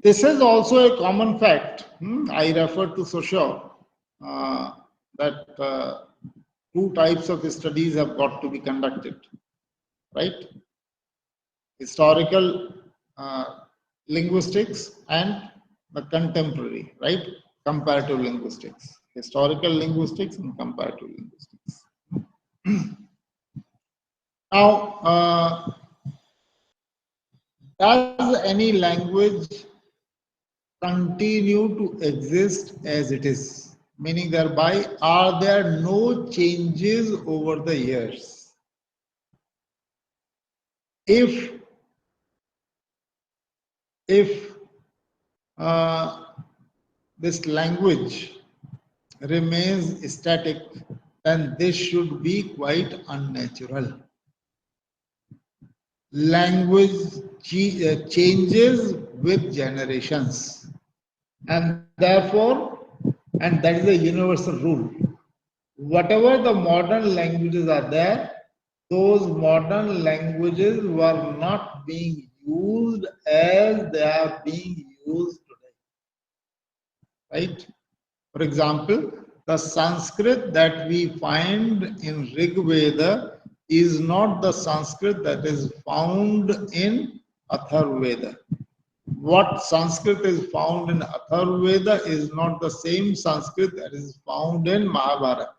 this is also a common fact. I refer to Susheel that two types of studies have got to be conducted, right? Historical linguistics and the contemporary, right? Comparative linguistics. Historical linguistics and comparative linguistics. Now, does any language continue to exist as it is? Meaning thereby, are there no changes over the years? If this language remains static, then this should be quite unnatural. Language changes with generations, and therefore, and that is a universal rule, whatever the modern languages are there, those modern languages were not being used as they are being used today, right? For example, the Sanskrit that we find in Rig Veda is not the Sanskrit that is found in Atharva Veda. What Sanskrit is found in Atharva Veda is not the same Sanskrit that is found in Mahabharata.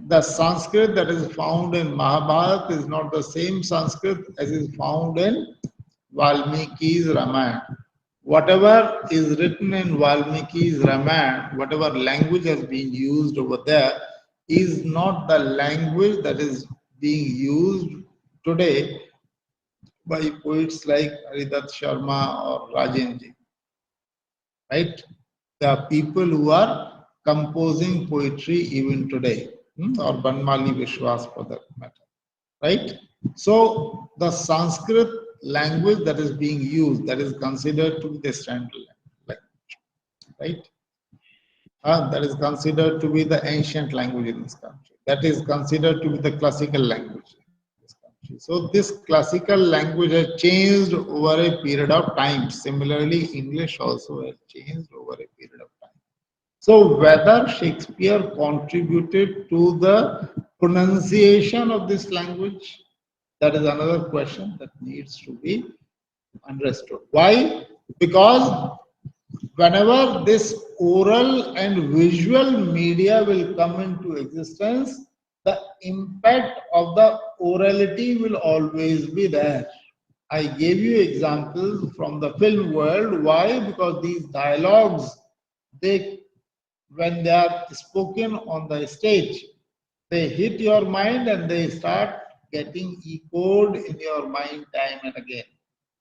The Sanskrit that is found in Mahabharata is not the same Sanskrit as is found in Valmiki's Ramayana. Whatever is written in Valmiki's Ramayana, whatever language has been used over there, is not the language that is being used today by poets like Haridat Sharma or Rajenji, right? There are people who are composing poetry even today, or Banmali Vishwas for that matter, right? So the Sanskrit language that is being used, that is considered to be the standard language, right? That is considered to be the ancient language in this country. That is considered to be the classical language in this country. So this classical language has changed over a period of time. Similarly, English also has changed over a period of time. So whether Shakespeare contributed to the pronunciation of this language, that is another question that needs to be understood. Why? Because whenever this oral and visual media will come into existence, the impact of the orality will always be there. I gave you examples from the film world. Why? Because these dialogues, when they are spoken on the stage, they hit your mind and they start getting echoed in your mind time and again.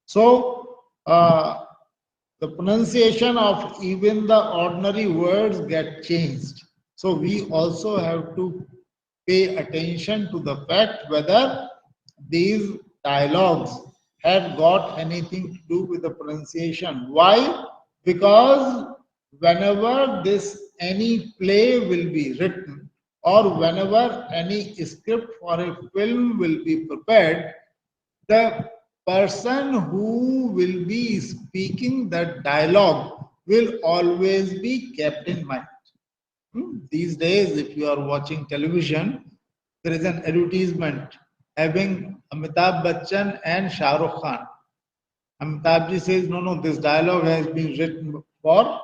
So the pronunciation of even the ordinary words get changed. So we also have to pay attention to the fact whether these dialogues had got anything to do with the pronunciation. Why? Because whenever any play will be written, or whenever any script for a film will be prepared, the person who will be speaking that dialogue will always be kept in mind. These days, if you are watching television, there is an advertisement having Amitabh Bachchan and Shah Rukh Khan. Amitabh ji says, no, this dialogue has been written for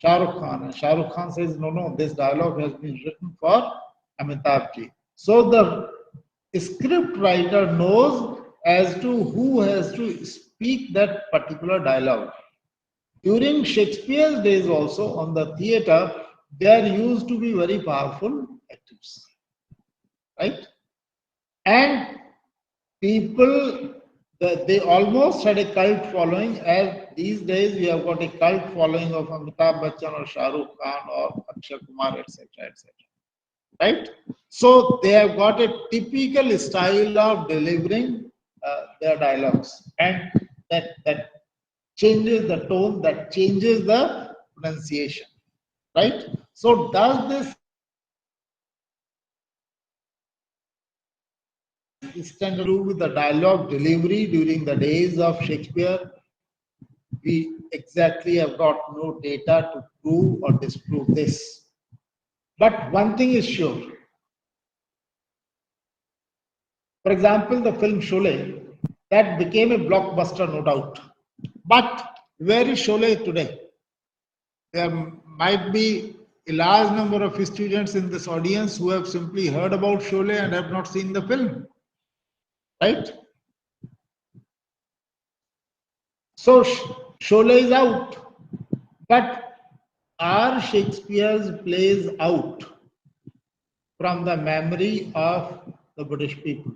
Shah Rukh Khan. And Shah Rukh Khan says, no, this dialogue has been written for Amitabh ji. So the script writer knows as to who has to speak that particular dialogue. During Shakespeare's days also on the theatre, there used to be very powerful actors, right? And people, they almost had a cult following, as these days we have got a cult following of Amitabh Bachchan or Shah Rukh Khan or Akshay Kumar, etc., etc. Right? So they have got a typical style of delivering their dialogues, and that changes the tone, that changes the pronunciation. Right? So does this stand to do with the dialogue delivery during the days of Shakespeare? We exactly have got no data to prove or disprove this. But one thing is sure. For example, the film Sholay, that became a blockbuster, no doubt. But where is Sholay today? There might be a large number of students in this audience who have simply heard about Sholay and have not seen the film. Right? So Sholay is out. But are Shakespeare's plays out from the memory of the British people?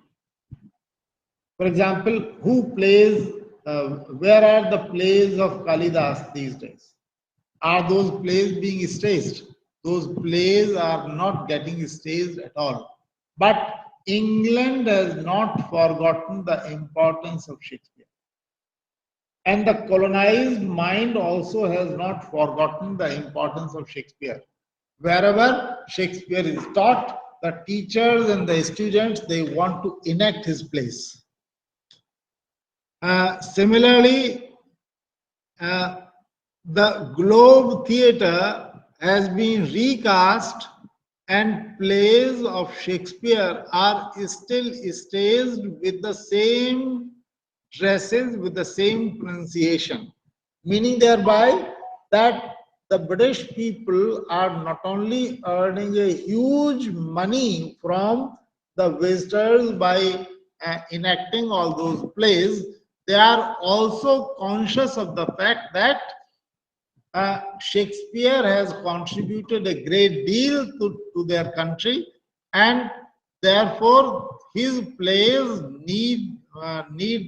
For example, where are the plays of Kalidas these days? Are those plays being staged? Those plays are not getting staged at all. But England has not forgotten the importance of Shakespeare. And the colonized mind also has not forgotten the importance of Shakespeare. Wherever Shakespeare is taught, the teachers and the students, they want to enact his plays. Similarly, the Globe Theatre has been recast, and plays of Shakespeare are still staged with the same dresses, with the same pronunciation, meaning thereby that the British people are not only earning a huge money from the visitors by enacting all those plays, they are also conscious of the fact that Shakespeare has contributed a great deal to their country, and therefore his plays need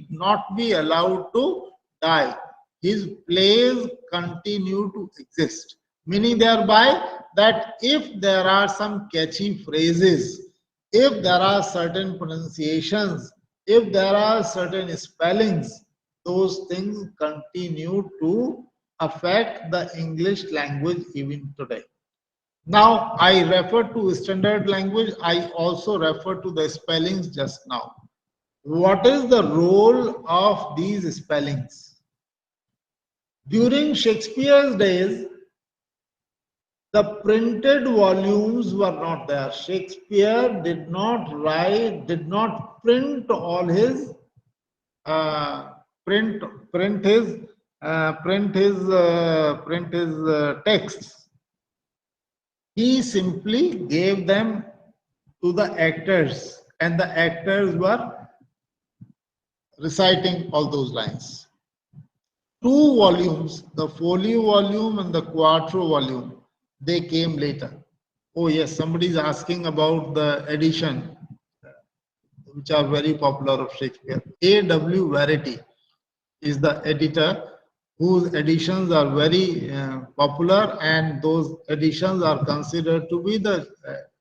not be allowed to die. His plays continue to exist, meaning thereby that if there are some catchy phrases, if there are certain pronunciations, if there are certain spellings, those things continue to affect the English language even today. Now, I refer to standard language. I also refer to the spellings just now. What is the role of these spellings? During Shakespeare's days, the printed volumes were not there. Shakespeare did not print all his print his texts. He simply gave them to the actors, and the actors were reciting all those lines. 2 volumes, the folio volume and the quarto volume, they came later. Oh yes, somebody is asking about the edition, which are very popular of Shakespeare. A.W. Verity is the editor, whose editions are very popular, and those editions are considered to be the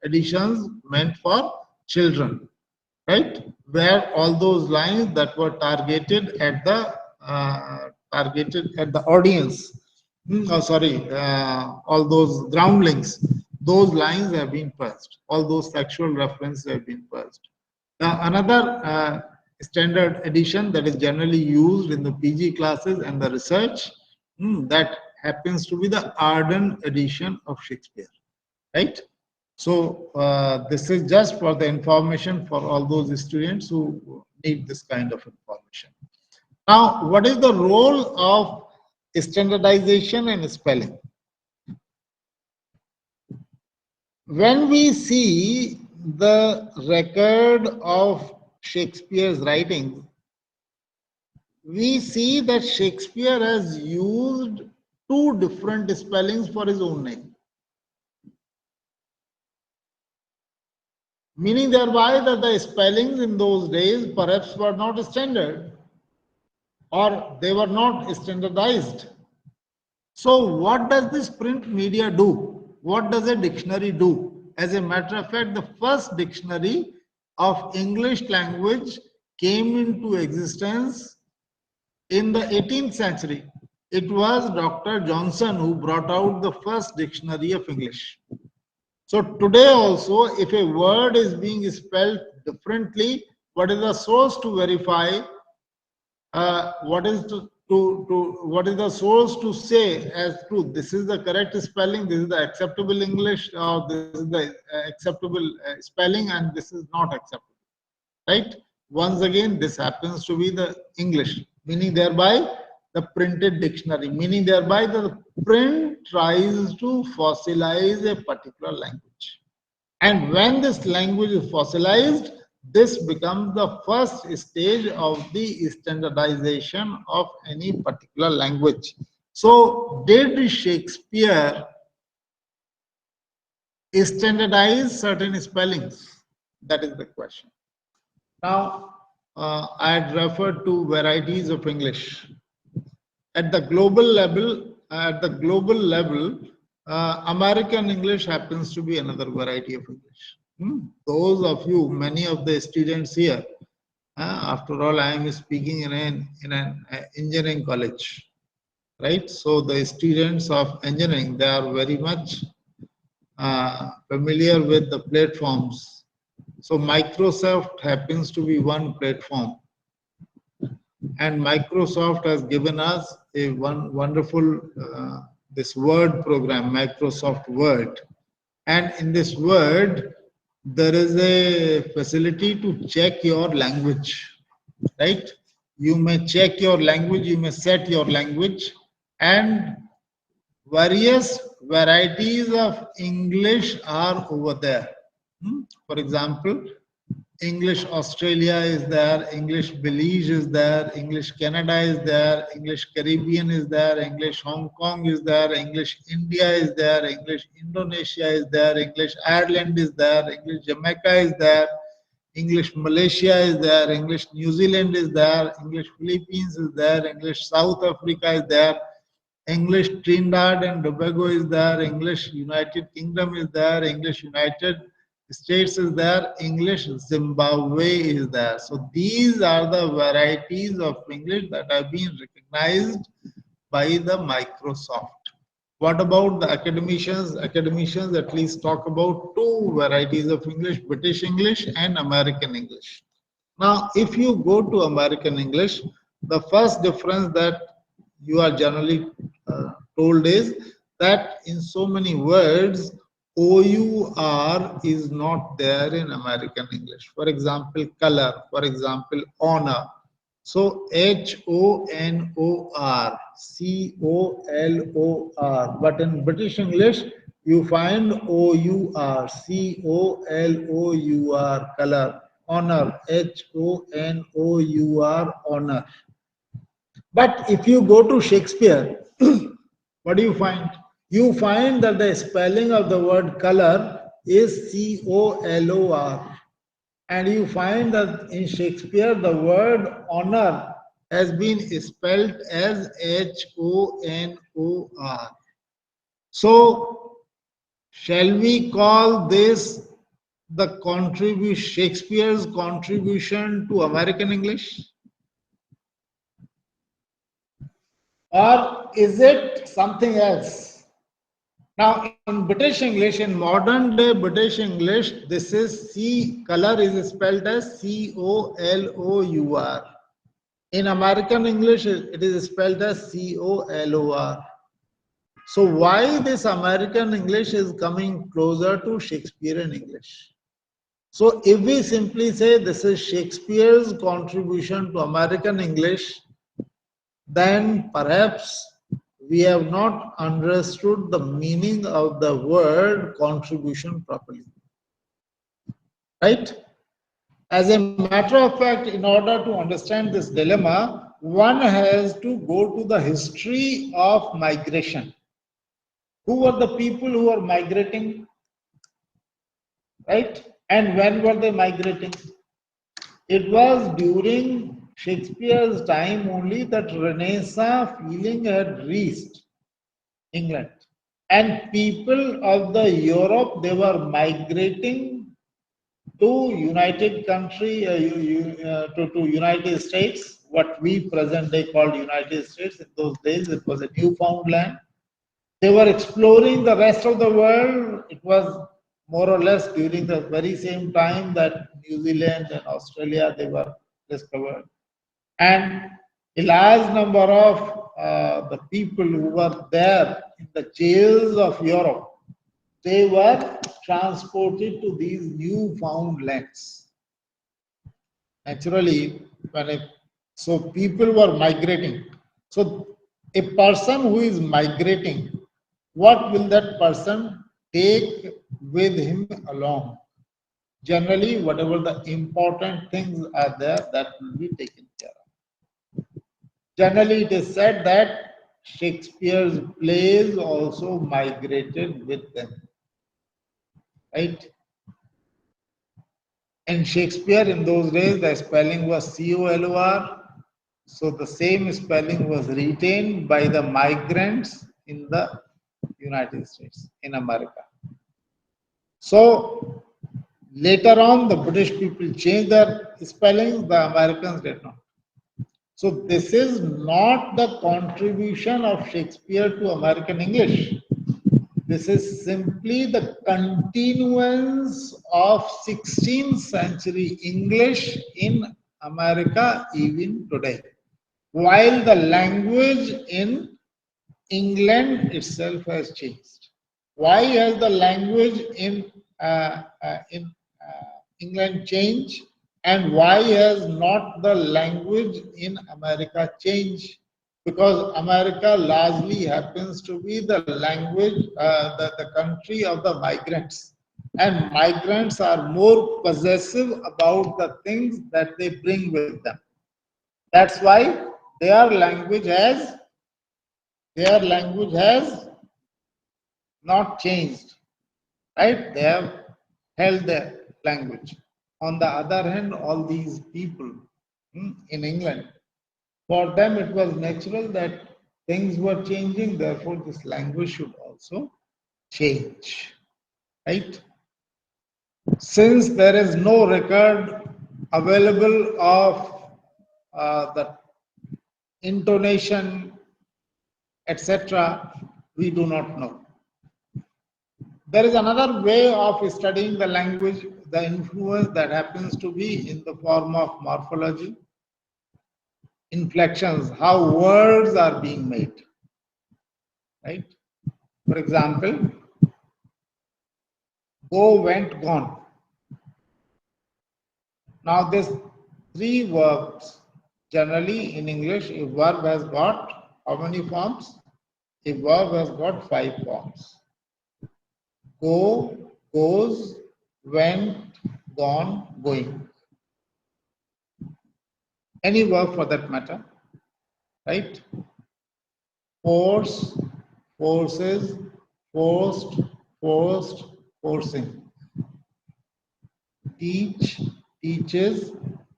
editions meant for children. right? Where all those lines that were targeted at the audience, all those groundlings, those lines have been purged. All those sexual references have been purged. Now, another standard edition that is generally used in the PG classes and the research, that happens to be the Arden edition of Shakespeare, right? So this is just for the information for all those students who need this kind of information. Now, what is the role of standardization and spelling? When we see the record of Shakespeare's writings, we see that Shakespeare has used two different spellings for his own name, meaning thereby that the spellings in those days perhaps were not standard or they were not standardized. So what does this print media do? What does a dictionary do? As a matter of fact, the first dictionary of English language came into existence in the 18th century. It was Dr. Johnson who brought out the first dictionary of English. So today also, if a word is being spelled differently, what is the source to verify? What is the source to say as to this is the correct spelling, this is the acceptable English, or this is the acceptable spelling, and this is not acceptable, right? Once again, this happens to be the English, meaning thereby the printed dictionary, meaning thereby the print tries to fossilize a particular language. And when this language is fossilized, this becomes the first stage of the standardization of any particular language. So, did Shakespeare standardize certain spellings? That is the question. Now, I had referred to varieties of English. At the global level, American English happens to be another variety of English. Those of you, many of the students here, after all, I am speaking in an engineering college, right? So the students of engineering, they are very much familiar with the platforms. So Microsoft happens to be one platform, and Microsoft has given us a wonderful this Word program, Microsoft Word, and in this Word there is a facility to check your language, right? You may check your language, you may set your language, and various varieties of English are over there. For example, English Australia is there, English Belize is there, English Canada is there, English Caribbean is there, English Hong Kong is there, English India is there, English Indonesia is there, English Ireland is there, English Jamaica is there, English Malaysia is there, English New Zealand is there, English Philippines is there, English South Africa is there, English Trinidad and Tobago is there, English United Kingdom is there, English United States is there, English Zimbabwe is there. So these are the varieties of English that have been recognized by the Microsoft. What about the academicians? Academicians at least talk about two varieties of English, British English and American English. Now, if you go to American English, the first difference that you are generally told is that in so many words, OUR is not there in American English. For example, color, for example, honor. So HONOR, COLOR. But in British English, you find OUR, COLOUR, color, honor, HONOUR, honor. But if you go to Shakespeare, what do you find? You find that the spelling of the word color is COLOR. And you find that in Shakespeare, the word honor has been spelled as HONOR. So, shall we call this the Shakespeare's contribution to American English? Or is it something else? Now, in British English, in modern day British English, this is color is spelled as COLOUR. In American English, it is spelled as COLOR. So why this American English is coming closer to Shakespearean English? So if we simply say this is Shakespeare's contribution to American English, then perhaps we have not understood the meaning of the word contribution properly. Right? As a matter of fact, in order to understand this dilemma, one has to go to the history of migration. Who were the people who were migrating? Right? And when were they migrating? It was during Shakespeare's time only that Renaissance feeling had reached England. And people of the Europe, they were migrating to United United States, what we present day called United States. In those days, it was a Newfoundland. They were exploring the rest of the world. It was more or less during the very same time that New Zealand and Australia, they were discovered. And a large number of the people who were there in the jails of Europe, they were transported to these newfound lands. Naturally, so people were migrating. So a person who is migrating, what will that person take with him along? Generally, whatever the important things are there, that will be taken care of. Generally, it is said that Shakespeare's plays also migrated with them. Right? In Shakespeare, in those days, the spelling was COLOR. So the same spelling was retained by the migrants in the United States, in America. So later on, the British people changed their spelling, the Americans did not. So this is not the contribution of Shakespeare to American English. This is simply the continuance of 16th century English in America even today. While the language in England itself has changed. Why has the language in England changed? And why has not the language in America changed? Because America largely happens to be the language, the country of the migrants. And migrants are more possessive about the things that they bring with them. That's why their language has not changed. Right? They have held their language. On the other hand, all these people in England, for them it was natural that things were changing, therefore this language should also change. Right? Since there is no record available of the intonation, etc., we do not know. There is another way of studying the language, the influence that happens to be in the form of morphology, inflections, how words are being made. Right? For example, go, went, gone. Now, this three verbs. Generally, in English, a verb has got how many forms? A verb has got 5 forms. Go, goes, went, gone, going. Any verb for that matter, right? Force, forces, forced, forced, forcing. Teach, teaches,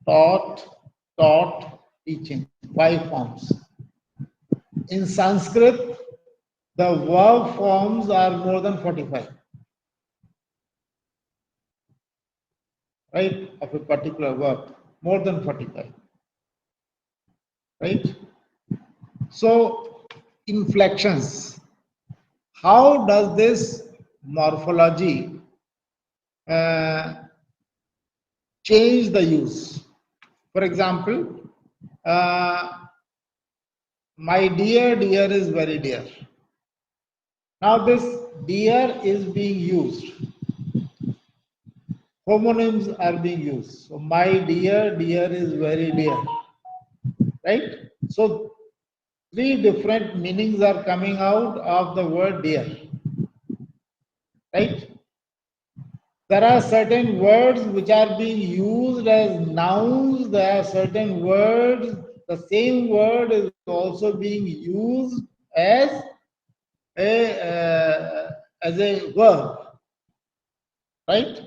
taught, taught, teaching. 5 forms. In Sanskrit, the verb forms are more than 45. right, of a particular verb, more than 45, right? So, inflections. How does this morphology uh, change the use? For example, my dear, dear is very dear. Now, this dear is being used. Homonyms are being used. So, my dear, dear is very dear, right? So, three different meanings are coming out of the word dear, right? There are certain words which are being used as nouns. There are certain words, the same word is also being used as a verb, right?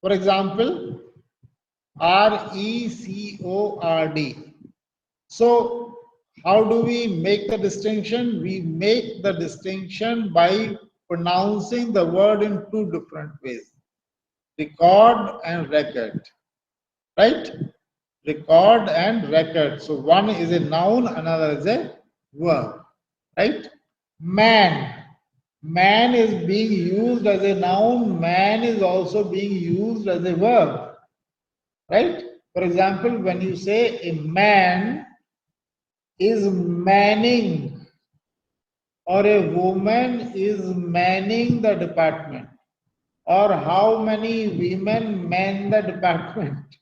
For example, RECORD. So, how do we make the distinction? We make the distinction by pronouncing the word in two different ways: record and record, right? Record and record. So, one is a noun, another is a verb, right? Man. Man is being used as a noun, man is also being used as a verb, right? For example, when you say a man is manning or a woman is manning the department, or how many women man the department,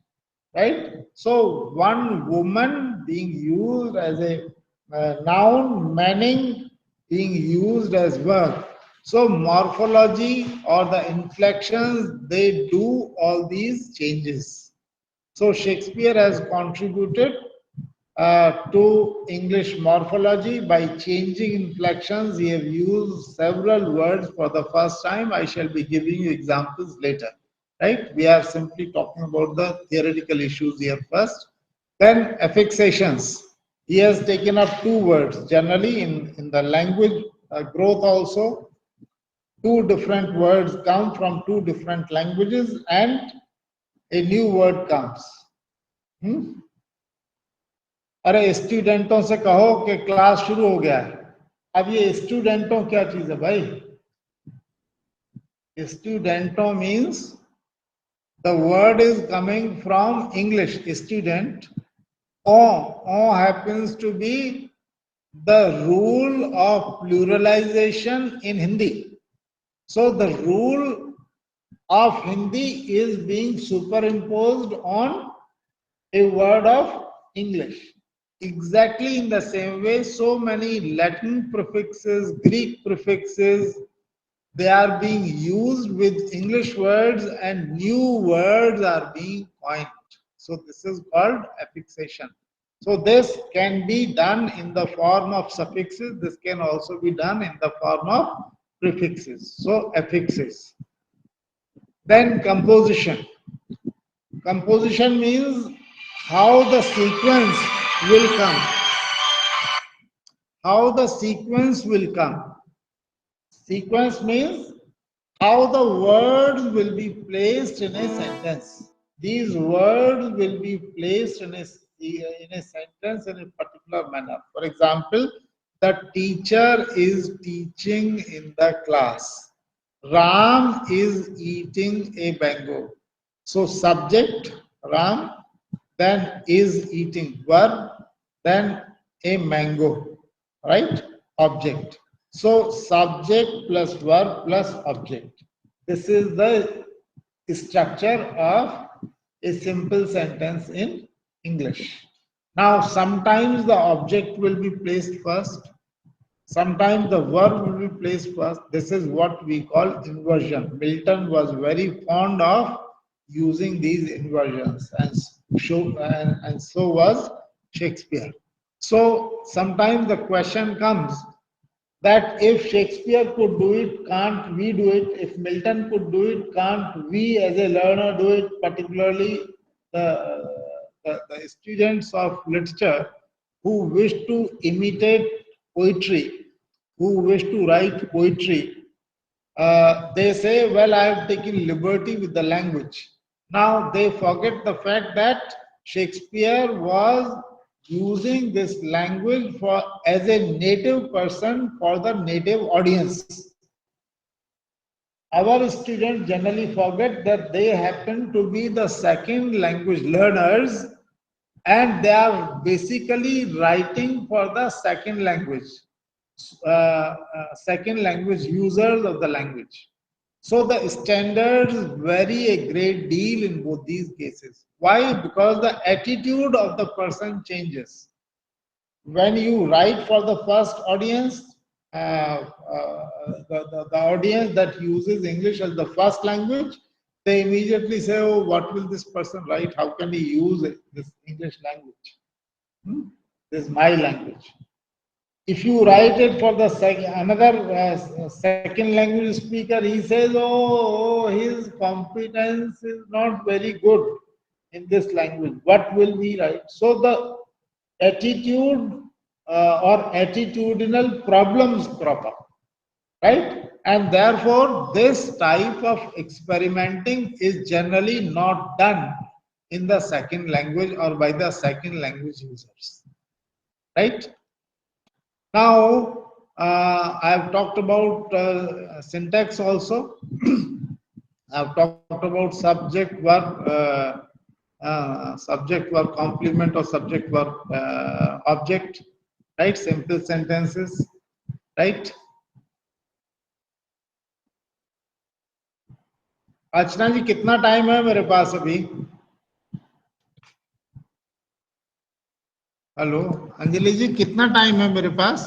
right? So one woman being used as a noun, manning being used as verb. So morphology or the inflections, they do all these changes. So Shakespeare has contributed to English morphology by changing inflections. He have used several words for the first time. I shall be giving you examples later. Right? We are simply talking about the theoretical issues here first. Then affixations. He has taken up two words. Generally, in the language growth also, two different words come from two different languages and a new word comes. अरे स्टूडेंटों से कहो कि class शुरू हो गया है. अब ये स्टूडेंटों क्या चीज है भाई? स्टूडेंटों means the word is coming from English student. On happens to be the rule of pluralization in Hindi. So the rule of Hindi is being superimposed on a word of English. Exactly in the same way, so many Latin prefixes, Greek prefixes, they are being used with English words and new words are being coined. So this is called affixation. So this can be done in the form of suffixes. This can also be done in the form of prefixes. So affixes. Then composition. Composition means how the sequence will come. How the sequence will come. Sequence means how the words will be placed in a sentence. These words will be placed in a sentence in a particular manner. For example, the teacher is teaching in the class. Ram is eating a mango. So subject, Ram, then is eating, verb, then a mango, right? Object. So subject plus verb plus object. This is the structure of a simple sentence in English. Now sometimes the object will be placed first, sometimes the verb will be placed first. This is what we call inversion. Milton was very fond of using these inversions, and so was Shakespeare. So sometimes the question comes that if Shakespeare could do it, can't we do it? If Milton could do it, can't we as a learner do it? Particularly the students of literature who wish to imitate poetry, who wish to write poetry, they say, well, I have taken liberty with the language. Now they forget the fact that Shakespeare was using this language for as a native person for the native audience. Our students generally forget that they happen to be the second language learners and they are basically writing for the second language users of the language. So the standards vary a great deal in both these cases. Why? Because the attitude of the person changes. When you write for the first audience, the audience that uses English as the first language, they immediately say, oh, what will this person write? How can he use this English language? This is my language. If you write it for the second language speaker, he says, oh, his competence is not very good in this language. What will he write? So the attitude or attitudinal problems crop up, right? And therefore, this type of experimenting is generally not done in the second language or by the second language users, right? Now, I have talked about syntax also. I have talked about subject verb complement or subject verb object, right? Simple sentences, right? अर्चना जी कितना time है मेरे पास अभी? Hello Anjali जी कितना time है मेरे पास?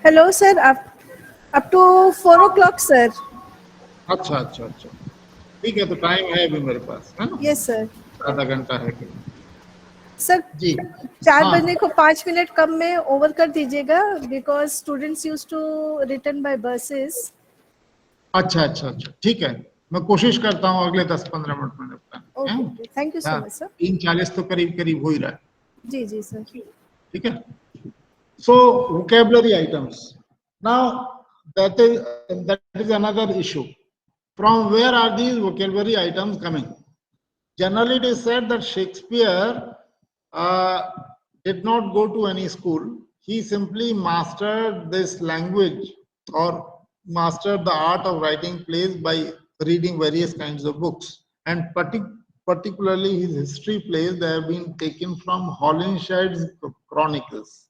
Hello, sir. Up to 4 o'clock, sir. अच्छा अच्छा अच्छा ठीक है तो टाइम है अभी मेरे पास है ना? Yes, sir. आधा घंटा है सर जी 4 हाँ बजने को 5 मिनट कम में ओवर कर दीजिएगा because students use to return by buses. अच्छा अच्छा अच्छा ठीक है मैं कोशिश करता हूँ अगले 10-15 मिनट में निपटाने हैं. Okay, thank you so much sir. 3:40 तो करीब करीब हो ही रहा है. जी जी सर. ठीक है. So vocabulary items. Now that is another issue. From where are these vocabulary items coming? Generally, it is said that Shakespeare did not go to any school. He simply mastered this language or mastered the art of writing plays by reading various kinds of books. And particularly his history plays, they have been taken from Holinshed's Chronicles.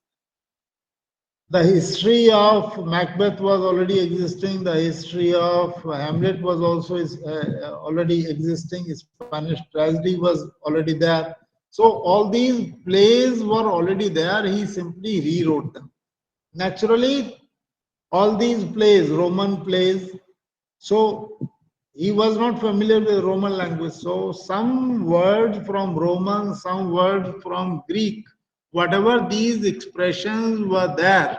The history of Macbeth was already existing. The history of Hamlet was also already existing. Spanish tragedy was already there. So all these plays were already there. He simply rewrote them. Naturally, all these plays, Roman plays, so he was not familiar with Roman language. So some words from Roman, some words from Greek, whatever these expressions were there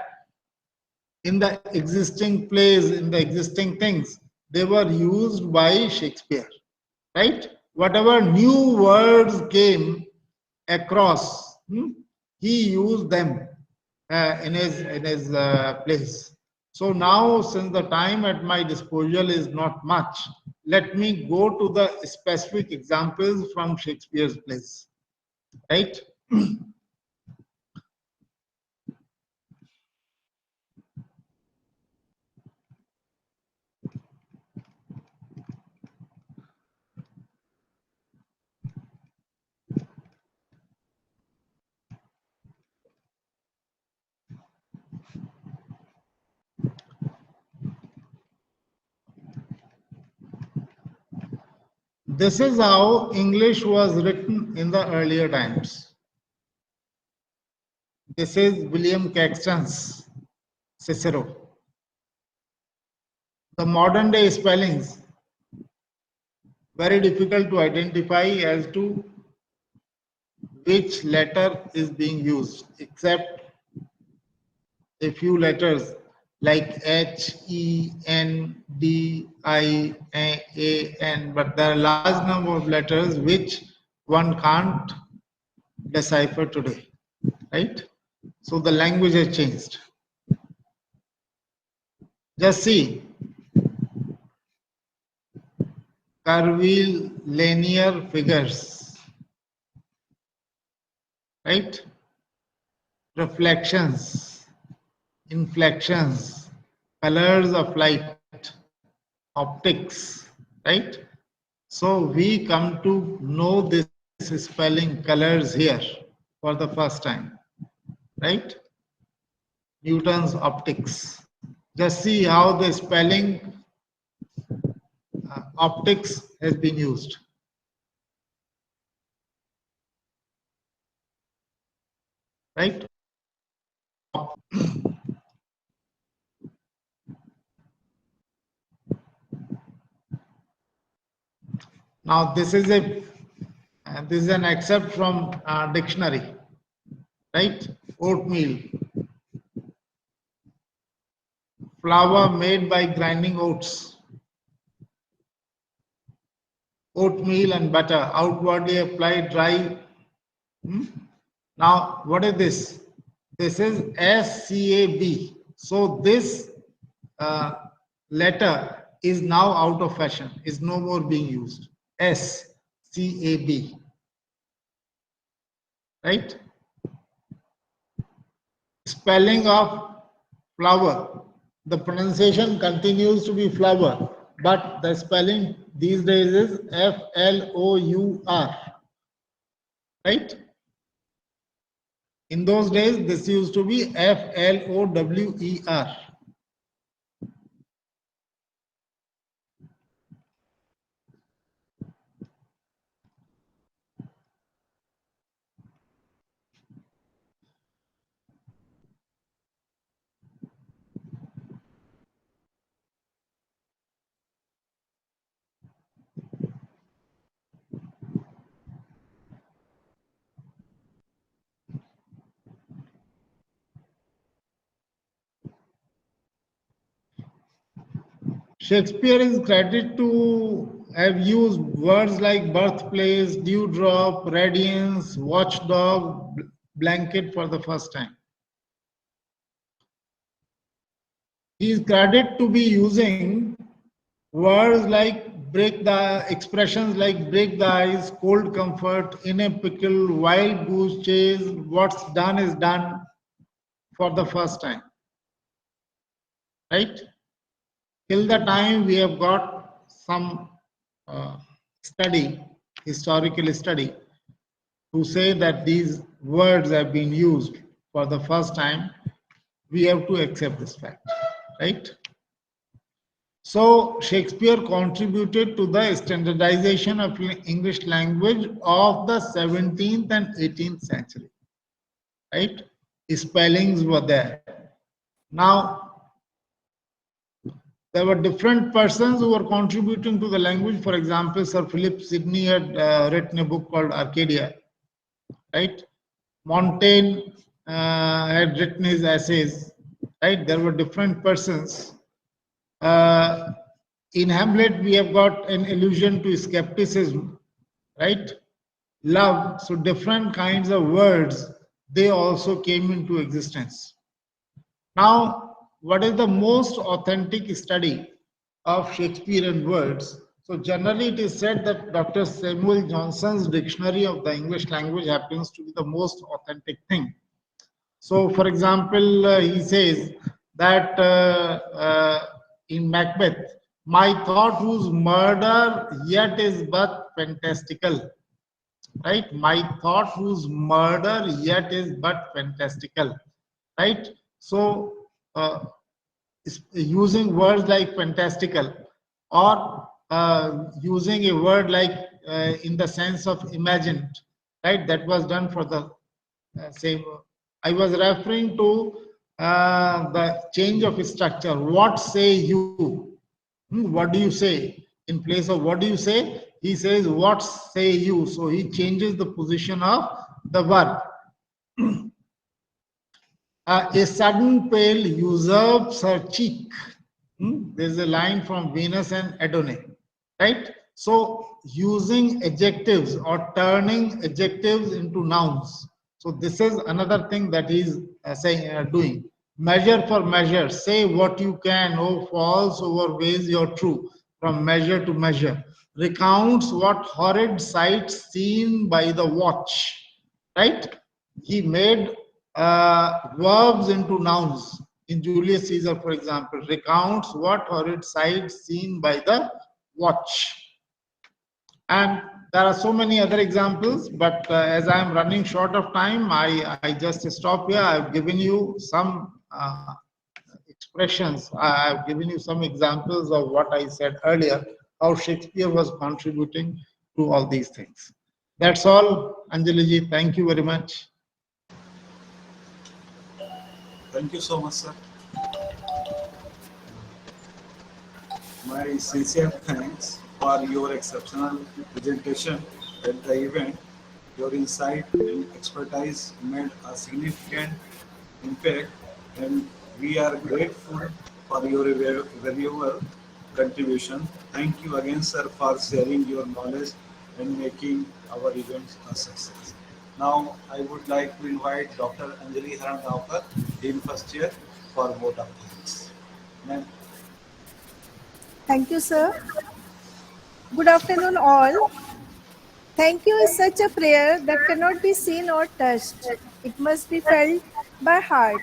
in the existing plays, in the existing things, they were used by Shakespeare, right? Whatever new words came across, he used them in his plays. So now, since the time at my disposal is not much, let me go to the specific examples from Shakespeare's plays, right? This is how English was written in the earlier times. This is William Caxton's Cicero. The modern day spellings, very difficult to identify as to which letter is being used, except a few letters like H, E, N, D, I, A, N, but there are a large number of letters which one can't decipher today. right? So the language has changed. Just see, curvilinear figures, right? Reflections, inflections, colors of light, optics, right? So we come to know this spelling colors here for the first time, right? Newton's optics. Just see how the spelling optics has been used. Right? Now this is an excerpt from dictionary, right? Oatmeal, flour made by grinding oats. Oatmeal and butter, outwardly applied dry. Now what is this? This is SCAB. So this letter is now out of fashion, is no more being used. SCAB, right? Spelling of flower. The pronunciation continues to be flower, but the spelling these days is FLOUR, right? In those days, this used to be FLOWER. Shakespeare is credited to have used words like birthplace, dewdrop, radiance, watchdog, blanket for the first time. He is credited to be using words like expressions like break the ice, cold comfort, in a pickle, wild goose chase, what's done is done for the first time. Right? Till the time we have got some historical study, to say that these words have been used for the first time, we have to accept this fact, right? So Shakespeare contributed to the standardization of English language of the 17th and 18th century, right? Spellings were there. Now, there were different persons who were contributing to the language. For example, Sir Philip Sidney had written a book called Arcadia, right? Montaigne had written his essays, right? There were different persons. In Hamlet, we have got an allusion to skepticism, right? Love. So different kinds of words, they also came into existence. Now, what is the most authentic study of Shakespearean words? So generally it is said that Dr. Samuel Johnson's Dictionary of the English Language happens to be the most authentic thing. So for example, he says that in Macbeth, my thought whose murder yet is but fantastical, right? My thought whose murder yet is but fantastical, right? So using words like fantastical, or using a word like in the sense of imagined, right? That was done for the same. I was referring to the change of structure. What say you? What do you say? In place of what do you say, he says, what say you? So he changes the position of the verb. A sudden pale usurps her cheek. There's a line from Venus and Adonai, right? So using adjectives or turning adjectives into nouns. So this is another thing that he's doing. Measure for measure. Say what you can. Oh, false overweighs your true. From measure to measure. Recounts what horrid sights seen by the watch. Right? He made verbs into nouns. In Julius Caesar, for example, recounts what horrid sights seen by the watch. And there are so many other examples, but as I am running short of time, I just stop here. I've given you some expressions. I've given you some examples of what I said earlier, how Shakespeare was contributing to all these things. That's all, Anjali ji. Thank you very much. Thank you so much, sir. My sincere thanks for your exceptional presentation at the event. Your insight and expertise made a significant impact, and we are grateful for your valuable contribution. Thank you again, sir, for sharing your knowledge and making our event a success. Now, I would like to invite Dr. Anjali Harandavkar, Dean First Year, for vote of thanks. Ma'am. Thank you, sir. Good afternoon, all. Thank you is such a prayer that cannot be seen or touched. It must be felt by heart.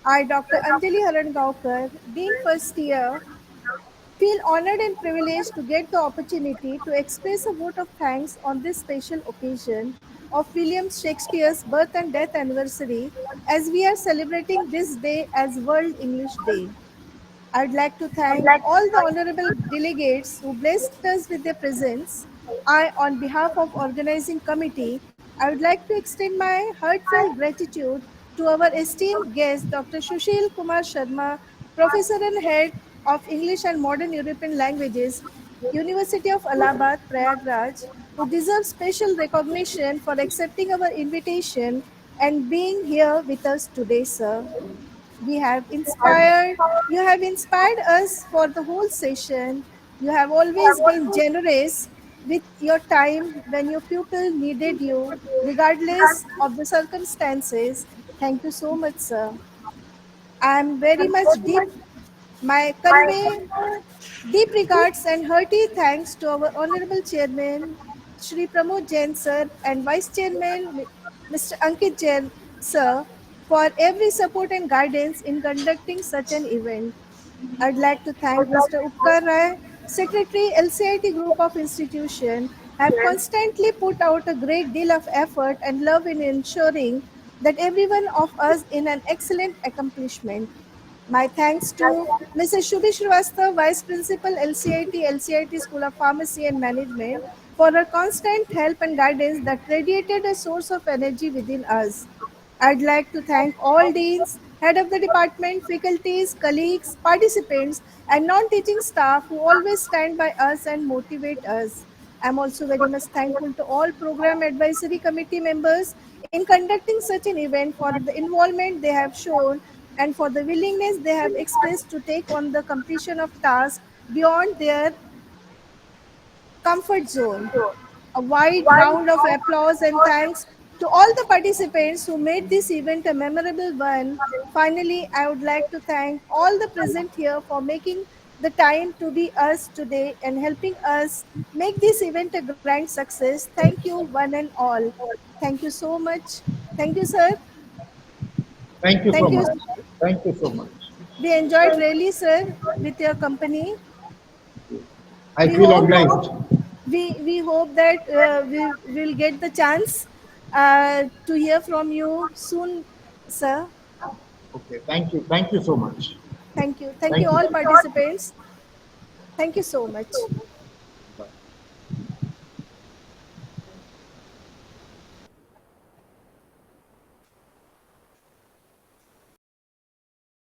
I, Dr. Anjali Harangaonkar, Dean First Year, feel honored and privileged to get the opportunity to express a vote of thanks on this special occasion of William Shakespeare's birth and death anniversary as we are celebrating this day as World English Day. I'd like to thank all the honorable delegates who blessed us with their presence. I, on behalf of organizing committee, I would like to extend my heartfelt gratitude to our esteemed guest, Dr. Susheel Kumar Sharma, Professor and Head of English and Modern European Languages, University of Allahabad, Prayagraj, who deserves special recognition for accepting our invitation and being here with us today, sir. We have inspired, you have inspired us for the whole session. You have always been generous with your time when your pupil needed you, regardless of the circumstances. Thank you so much, sir. I am very much deep, my convey deep regards and hearty thanks to our Honorable Chairman, Shri Pramod Jain sir, and Vice Chairman, Mr. Ankit Jain sir, for every support and guidance in conducting such an event. I'd like to thank Mr. Upkar Rai, Secretary LCIT Group of Institution, have constantly put out a great deal of effort and love in ensuring that every one of us in an excellent accomplishment. My thanks to Mrs. Shubhi Srivastava, Vice Principal LCIT School of Pharmacy and Management, for her constant help and guidance that radiated a source of energy within us. I'd like to thank all deans, head of the department, faculties, colleagues, participants, and non-teaching staff who always stand by us and motivate us. I'm also very much thankful to all program advisory committee members in conducting such an event for the involvement they have shown and for the willingness they have expressed to take on the completion of tasks beyond their comfort zone. A wide round of applause and thanks to all the participants who made this event a memorable one. Finally, I would like to thank all the present here for making the time to be us today and helping us make this event a grand success. Thank you, one and all. Thank you so much. Thank you, sir. Thank you so Thank you. much. Thank you so much. We enjoyed really, sir, with your company. I We feel hope obliged. we hope that we will get the chance to hear from you soon, sir. Okay, thank you. Thank you so much. Thank you Thank all you. participants. Thank you so much.